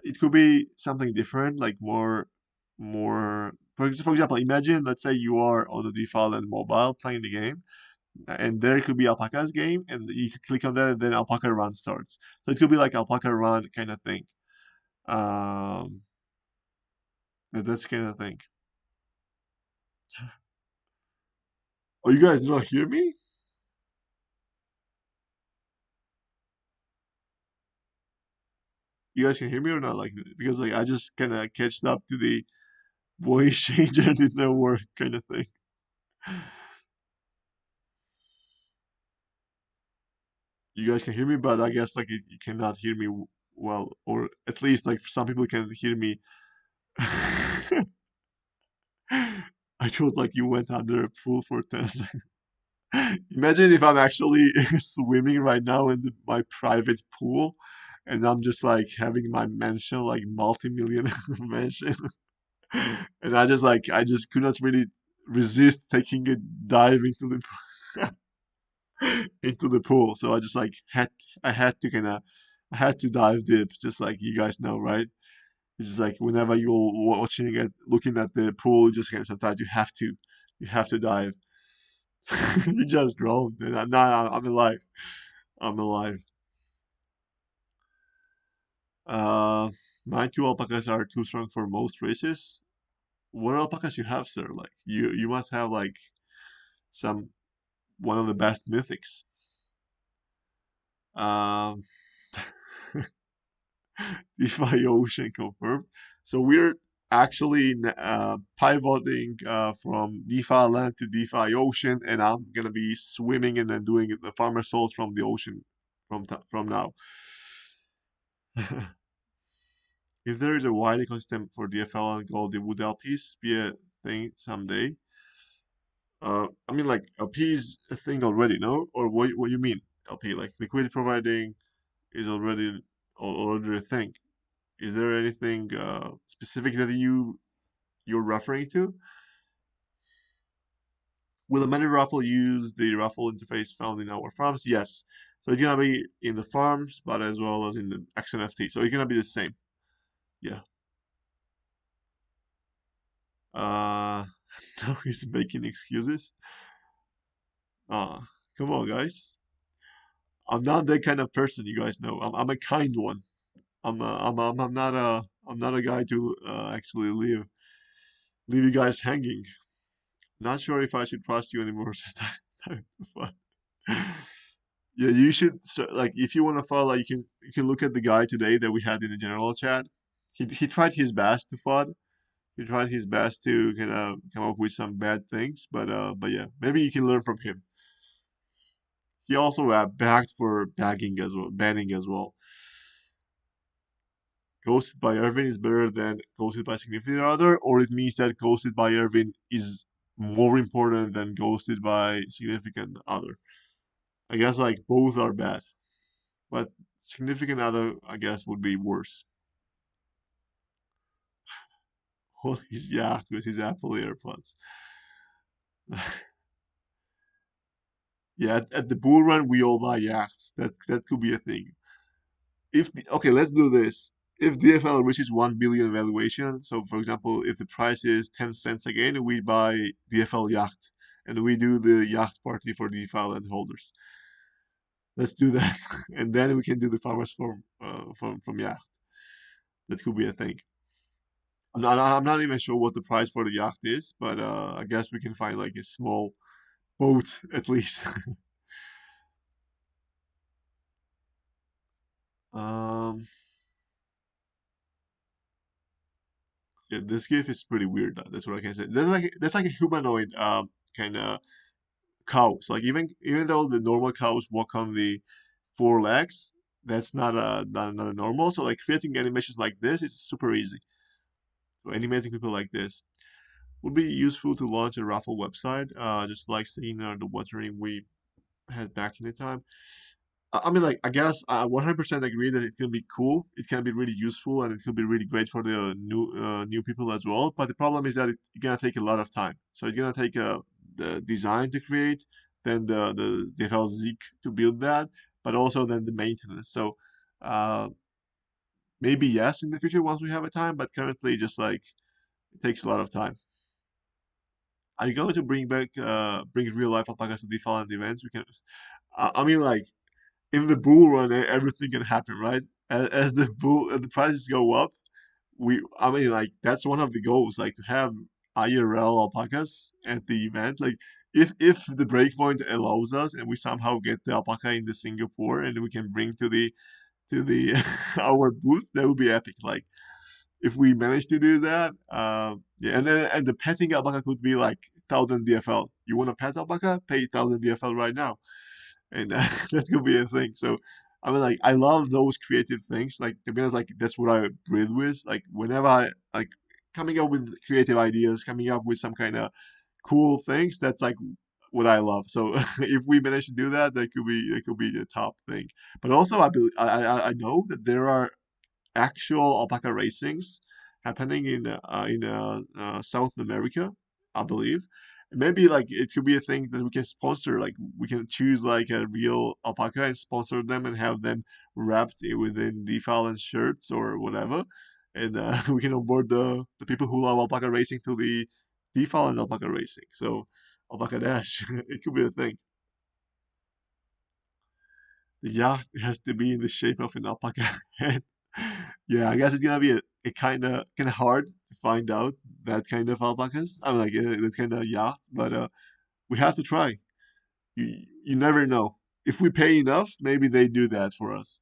it could be something different, like more. For example, imagine, let's say you are on the default and mobile playing the game, and there could be alpaca's game, and you could click on that, and then alpaca run starts. So it could be like alpaca run kind of thing. Um, that's kind of thing. Oh, you guys do not hear me? You guys can hear me or not? Like because like I just kind of catched up to the voice changer didn't work kind of thing. You guys can hear me, but I guess like you cannot hear me well, or at least like some people can hear me. I thought like you went under a pool for 10 seconds. Imagine if I'm actually swimming right now in my private pool, and I'm just like having my mansion like multi-million mansion. And I just could not really resist taking a dive into the into the pool. So I had to kind of I had to dive deep, just like you guys know, right? It's just like whenever you're watching it, looking at the pool, just kind of sometimes you have to dive. You just groaned, and I'm alive. I'm alive. Uh, my two alpacas are too strong for most races. What alpacas you have, sir? Like you must have like some one of the best mythics. Um, DeFi Ocean confirmed. So we're actually pivoting from DeFi land to DeFi Ocean, and I'm gonna be swimming and then doing the farmer souls from the ocean from now. If there is a wide ecosystem for DFL and gold, would LPs be a thing someday? I mean, like LP is a thing already, no? Or what you mean LP? Like liquidity providing is already a thing. Is there anything specific that you're referring to? Will the meta raffle use the raffle interface found in our farms? Yes. So it's gonna be in the farms, but as well as in the XNFT. So it's gonna be the same. Yeah. Uh, no, he's making excuses. Come on, guys. I'm not that kind of person, you guys know. I'm a kind one. I'm not a guy to actually leave you guys hanging. Not sure if I should trust you anymore. Time to fun. Yeah, you should like if you want to follow, you can look at the guy today that we had in the general chat. He tried his best to fud. He tried his best to kind of come up with some bad things, but yeah, maybe you can learn from him. He also backed for bagging as well, banning as well. Ghosted by Irvin is better than ghosted by significant other, or it means that ghosted by Irvin is more important than ghosted by significant other. I guess like both are bad, but significant other I guess would be worse. Hold his yacht with his Apple AirPods. Yeah, at the bull run we all buy yachts. That could be a thing. Okay, let's do this. If DFL reaches 1 billion valuation, so for example, if the price is 10 cents again, we buy DFL yacht and we do the yacht party for DFL and holders. Let's do that, and then we can do the farmers from yacht. That could be a thing. I'm not even sure what the price for the yacht is, but I guess we can find like a small boat at least. um, yeah, this GIF is pretty weird. That's what I can say. That's like a humanoid kind of cows. Like even though the normal cows walk on the four legs, that's not a normal. So like creating animations like this is super easy. So animating people like this would be useful to launch a raffle website, just like seeing the watering we had back in the time. I mean, like, I guess I 100% agree that it can be cool. It can be really useful, and it can be really great for the new people as well. But the problem is that it's gonna take a lot of time. So it's gonna take the design to create, then the Zeek to build that, but also then the maintenance. So uh, maybe yes in the future once we have a time, but currently just like it takes a lot of time. Are you going to bring real life alpacas to default events? We can. I mean, like in the bull run, everything can happen, right? As the prices go up, I mean, like that's one of the goals, like to have IRL alpacas at the event. Like if the breakpoint allows us, and we somehow get the alpaca in the Singapore, and we can bring to the our booth, that would be epic. Like if we manage to do that, yeah, and the petting alpaca could be like 1,000 DFL. You want a pet alpaca? Pay 1,000 DFL right now, and that could be a thing. So, I mean, like I love those creative things. Like to be honest, like that's what I breathe with. Like whenever I like coming up with creative ideas, coming up with some kind of cool things, that's like what I love. So if we manage to do that, that could be the top thing. But also, I believe I know that there are actual alpaca racings happening in South America, I believe. Maybe like it could be a thing that we can sponsor. Like we can choose like a real alpaca and sponsor them and have them wrapped within defal shirts or whatever, and we can onboard the people who love alpaca racing to the defal alpaca racing. So alpaca dash, it could be a thing. The yacht has to be in the shape of an alpaca head. Yeah, I guess it's gonna be a kind of hard to find out that kind of alpacas. I mean, like that kind of yacht, but we have to try. You never know. If we pay enough, maybe they do that for us.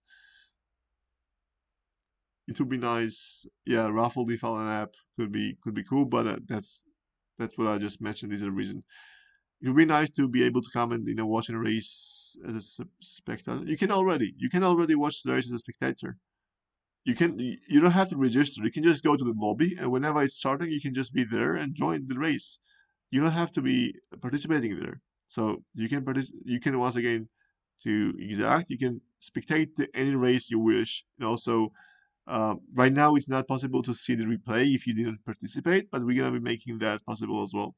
It would be nice. Yeah, raffle default an app could be cool, but that's what I just mentioned is a reason. It would be nice to be able to come and watch a race as a spectator. You can already watch the race as a spectator. You don't have to register. You can just go to the lobby, and whenever it's starting, you can just be there and join the race. You don't have to be participating there. So you can once again to exact. You can spectate any race you wish. And also, right now it's not possible to see the replay if you didn't participate, but we're gonna be making that possible as well.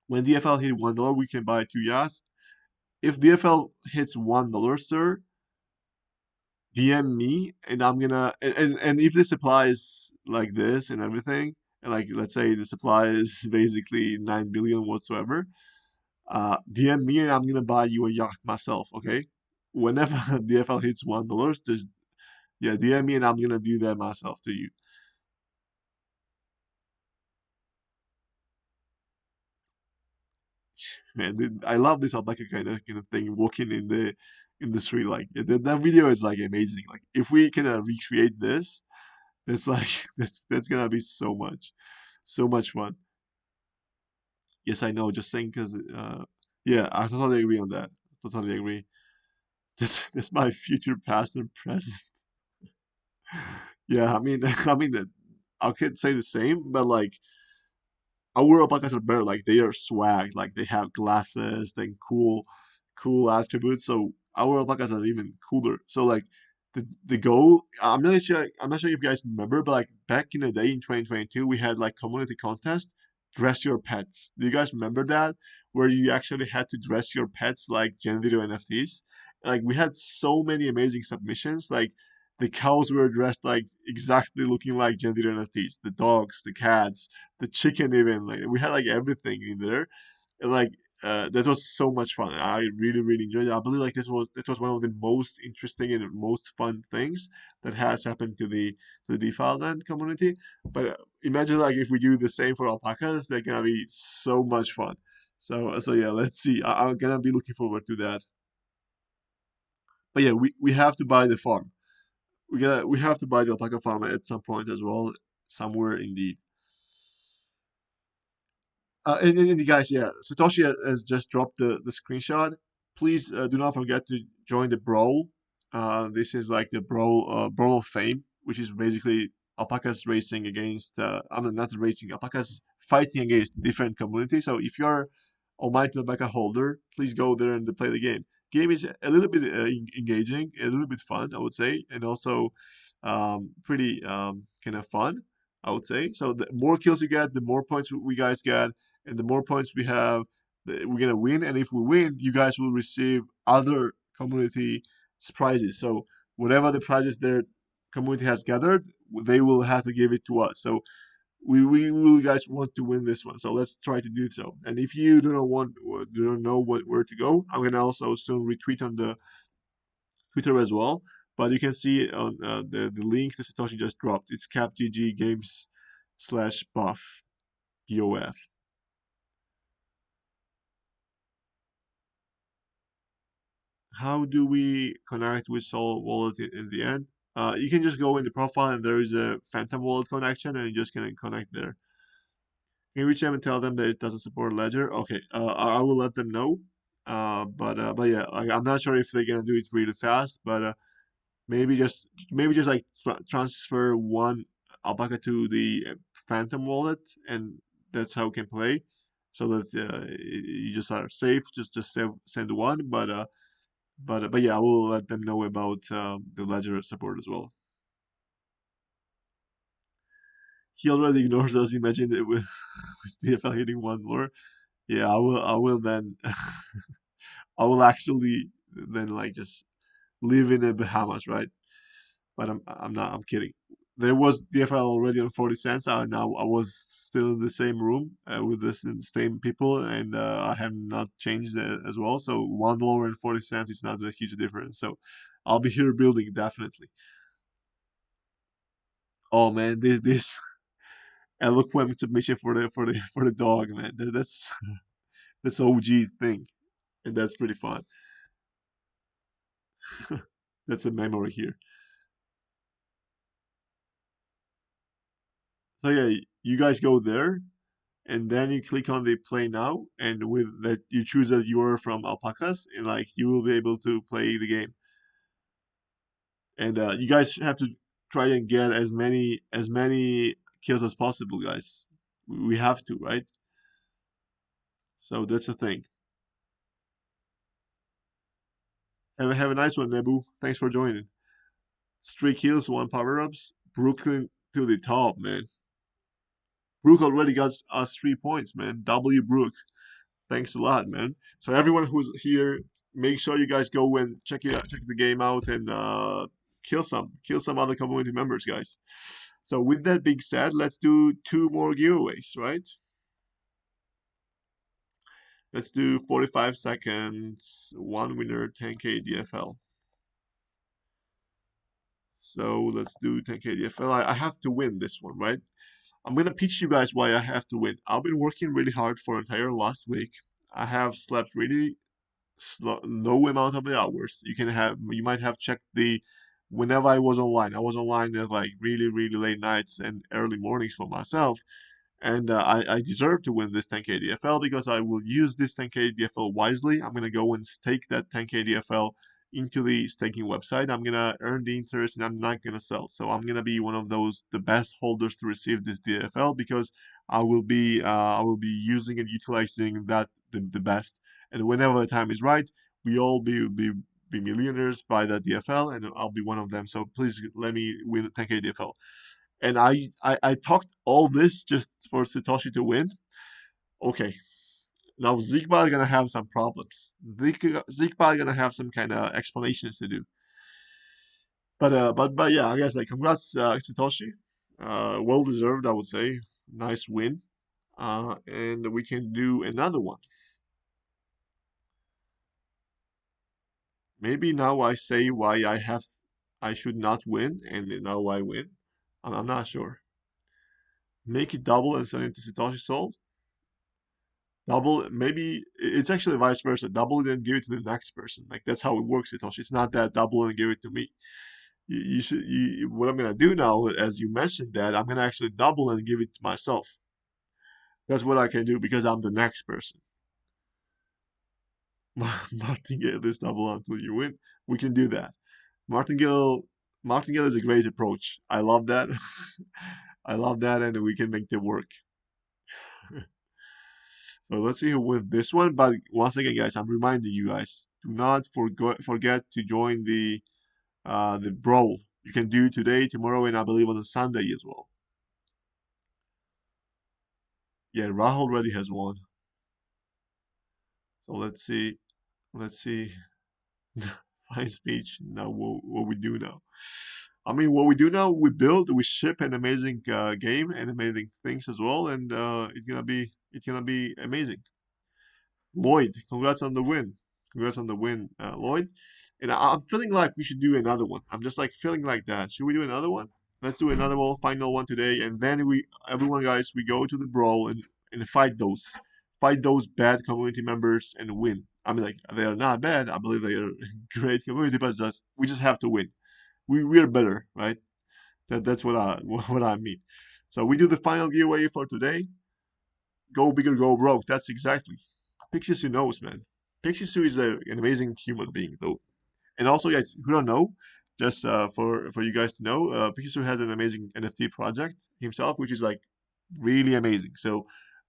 When DFL hit $1, we can buy 2 yachts. If DFL hits $1, sir, DM me and I'm gonna and if the supply is like this and everything, and like let's say the supply is basically 9 billion whatsoever, DM me and I'm gonna buy you a yacht myself, okay? whenever DFL hits $1, just yeah, DM me and I'm gonna do that myself to you. Man, I love this alpaca kind of thing walking in the street. Like that video is like amazing. Like if we can recreate this, it's like that's gonna be so much fun. Yes, I know. Just saying because yeah, I totally agree on that. Totally agree. That's my future past and present. Yeah, I mean, I mean, I could say the same, but like our alpacas are better. Like they are swag. Like they have glasses and cool attributes. So our alpacas are even cooler. So like the goal. I'm not sure. I'm not sure if you guys remember, but like back in the day in 2022, we had like community contest. Dress your pets. Do you guys remember that? Where you actually had to dress your pets like Gen Video NFTs. Like we had so many amazing submissions. Like the cows were dressed like exactly looking like Gen Video NFTs. The dogs, the cats, the chicken even like we had like everything in there and like that was so much fun. I really enjoyed it. I believe like this was one of the most interesting and most fun things that has happened to the DeFi land community. But imagine like if we do the same for alpacas, they're gonna be so much fun. So yeah, let's see. I'm gonna be looking forward to that. But yeah, we have to buy the farm. We have to buy the alpaca farm at some point as well, somewhere indeed. And guys, yeah, Satoshi has just dropped the screenshot. Please do not forget to join the Brawl. This is like the Brawl of Fame, which is basically alpacas racing against, I mean, not racing, alpacas fighting against different communities. So if you're Almighty Alpaca holder, please go there and play the game. Game is a little bit engaging, a little bit fun, I would say, and also pretty kind of fun, I would say. So the more kills you get, the more points we guys get and the more points we have, we're gonna win. And if we win, you guys will receive other community prizes. So whatever the prizes their community has gathered, they will have to give it to us. So we will guys want to win this one. So let's try to do so. And if you do not want, or do not know where to go, I'm gonna also soon retweet on the Twitter as well. But you can see it on the link that Satoshi just dropped. It's capgg games slash buff. BOF. How do we connect with Sol Wallet in the end? You can just go in the profile and there is a Phantom Wallet connection and you just can connect there. Can you reach them and tell them that it doesn't support Ledger? Okay, I will let them know. But yeah, I'm not sure if they're gonna do it really fast, but maybe just like transfer one alpaca to the Phantom wallet, and that's how we can play. So that you just are safe. Just send one, but yeah, I will let them know about the Ledger support as well. He already ignores us. Imagine it with, with DFL hitting one more. Yeah, I will then. I will actually then like just live in the Bahamas, right? But I'm not. I'm kidding. There was DFL already on 40 cents. Now I was still in the same room with the same people, and I have not changed as well. So $1 and 40 cents is not a huge difference. So I'll be here building definitely. Oh man, this eloquent submission for the dog, man. That's OG thing, and that's pretty fun. That's a memory here. So yeah, you guys go there, and then you click on the play now, and with that you choose that you are from alpacas, and like you will be able to play the game. And you guys have to try and get as many kills as possible, guys. We have to, right? So that's the thing. Have a nice one, Nebu. Thanks for joining. 3 kills, 1 power ups. Brooklyn to the top, man. Brook already got us 3 points, man. W Brook. Thanks a lot, man. So everyone who's here, make sure you guys go and check the game out, and kill some other community members, guys. So with that being said, let's do two more giveaways, right? Let's do 45 seconds, one winner, 10k DFL. So let's do 10k DFL. I have to win this one, right? I'm gonna teach you guys why I have to win. I've been working really hard for entire last week. I have slept really low amount of the hours. You might have checked the whenever I was online. I was online at like really late nights and early mornings for myself. And I deserve to win this 10k DFL because I will use this 10k DFL wisely. I'm gonna go and stake that 10k DFL into the staking website. I'm gonna earn the interest and I'm not gonna sell. So I'm gonna be one of those the best holders to receive this DFL because I will be using and utilizing that the best. And whenever the time is right, we all be millionaires by that DFL, and I'll be one of them. So please let me win 10k DFL. And I talked all this just for Satoshi to win. Okay, now Zigbar is gonna have some problems. Zigbar is gonna have some kind of explanations to do. But yeah, I guess like congrats Satoshi. Well deserved, I would say. Nice win. And we can do another one. Maybe now I say why I should not win, and now I win. I'm not sure. Make it double and send it to Satoshi Soul. Double, maybe it's actually vice versa. Double it and give it to the next person. Like that's how it works, Hitoshi. It's not that double and give it to me. You should. What I'm gonna do now, as you mentioned that, I'm gonna actually double and give it to myself. That's what I can do because I'm the next person. Martingale this double until you win. We can do that. Martingale, Martingale is a great approach. I love that. I love that, and we can make it work. So let's see who wins this one. But once again, guys, I'm reminding you guys, do not forget to join the brawl. You can do today, tomorrow, and I believe on a Sunday as well. Yeah, Rahul already has won. So let's see. Let's see. Fine speech. Now what we do now. I mean, what we do now, we build, we ship an amazing game and amazing things as well, and it's gonna be amazing. Lloyd, congrats on the win. Congrats on the win, Lloyd. And I'm feeling like we should do another one. I'm just like feeling like that. Should we do another one? Let's do another one, final one today, and then everyone, guys, we go to the brawl and fight those bad community members and win. I mean, like they are not bad. I believe they are great community, but we just have to win. We are better, right? That's what I what I mean. So we do the final giveaway for today. Go big or go broke. That's exactly. Pixisu knows, man. Pixisu is an amazing human being, though. And also, guys, who don't know, just for you guys to know, Pixisu has an amazing NFT project himself, which is like really amazing. So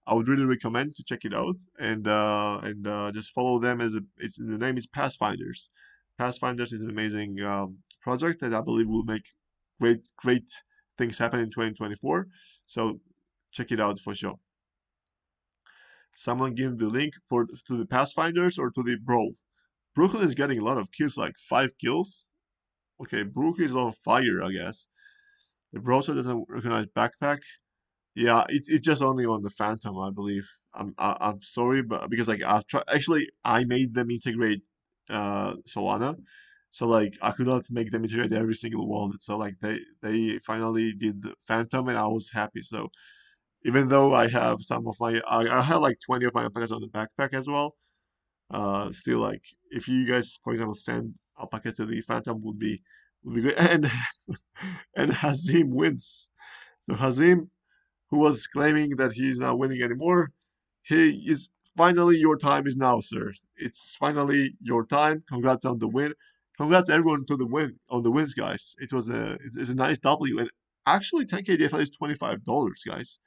I would really recommend to check it out and just follow them as it's the name is Pathfinders. Pathfinders is an amazing project that I believe will make great things happen in 2024. So check it out for sure. Someone give the link for to the Pathfinders or to the Brawl. Brooklyn is getting a lot of kills, like 5 kills. Okay, Brooklyn is on fire, I guess. The browser doesn't recognize backpack. Yeah, it's just only on the Phantom, I believe. I'm sorry, but because like I've tried, actually I made them integrate Solana, so like I could not make them integrate every single wallet. So like they finally did the Phantom, and I was happy. So even though I have some of I had like 20 of my alpacas on the backpack as well. Still like if you guys, for example, send alpaca to the Phantom would be great. And Hazim wins. So Hazim, who was claiming that he's not winning anymore, he is finally your time is now, sir. It's finally your time. Congrats on the win. Congrats everyone to the win on the wins, guys. It's a nice W. And actually 10k DFL is $25, guys.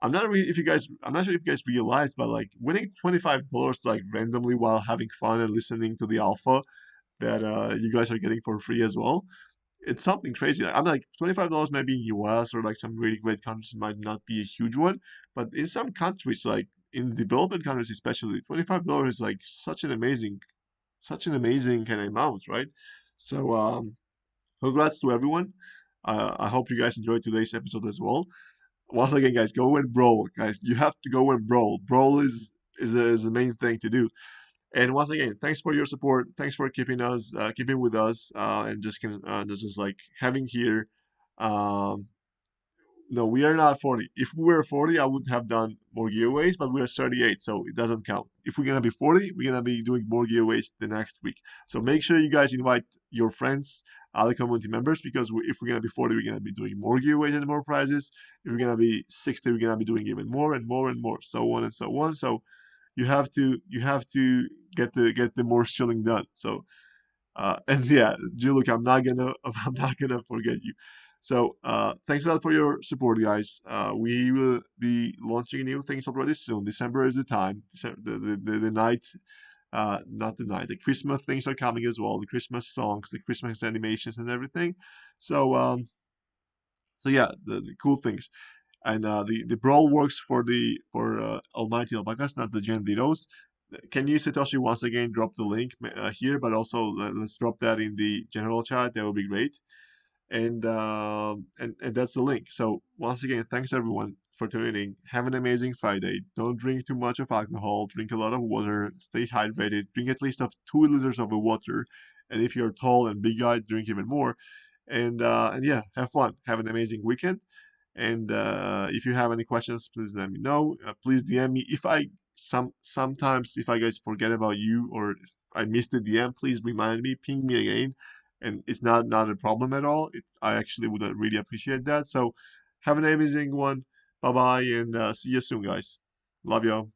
I'm not sure if you guys realize, but like winning $25 like randomly while having fun and listening to the alpha that you guys are getting for free as well. It's something crazy. I'm like $25 maybe in US or like some really great countries might not be a huge one, but in some countries like in developing countries especially, $25 is like such an amazing kind of amount, right? So congrats to everyone. I hope you guys enjoyed today's episode as well. Once again, guys, go and brawl, guys. You have to go and brawl. Brawl is is the main thing to do. And once again, thanks for your support. Thanks for keeping with us, and just like having here. Um, no, we are not 40. If we were 40, I would have done more giveaways, but we are 38, so it doesn't count. If we're gonna be 40, we're gonna be doing more giveaways the next week. So make sure you guys invite your friends, other community members, because if we're gonna be 40, we're gonna be doing more giveaways and more prizes. If we're gonna be 60, we're gonna be doing even more and more and more, so on and so on. So you have to get the more shilling done. So and yeah, Juluk, I'm not gonna forget you. So thanks a lot for your support, guys. We will be launching new things already soon. December is the time. December, the night, not the night. The Christmas things are coming as well. The Christmas songs, the Christmas animations, and everything. So so yeah, the cool things. And the brawl works for Almighty Alpacas, not the Gen Zeros. Can you, Satoshi, once again drop the link here, but also let's drop that in the general chat. That would be great. And that's the link. So once again, thanks everyone for tuning in. Have an amazing Friday. Don't drink too much of alcohol. Drink a lot of water. Stay hydrated. Drink at least of 2 liters of water. And if you're tall and big guy, drink even more. And yeah, have fun. Have an amazing weekend. And if you have any questions, please let me know. Please DM me. If I sometimes if I guys forget about you or if I missed the DM, please remind me, ping me again. And it's not a problem at all. I actually would really appreciate that. So have an amazing one. Bye bye, and see you soon, guys. Love y'all.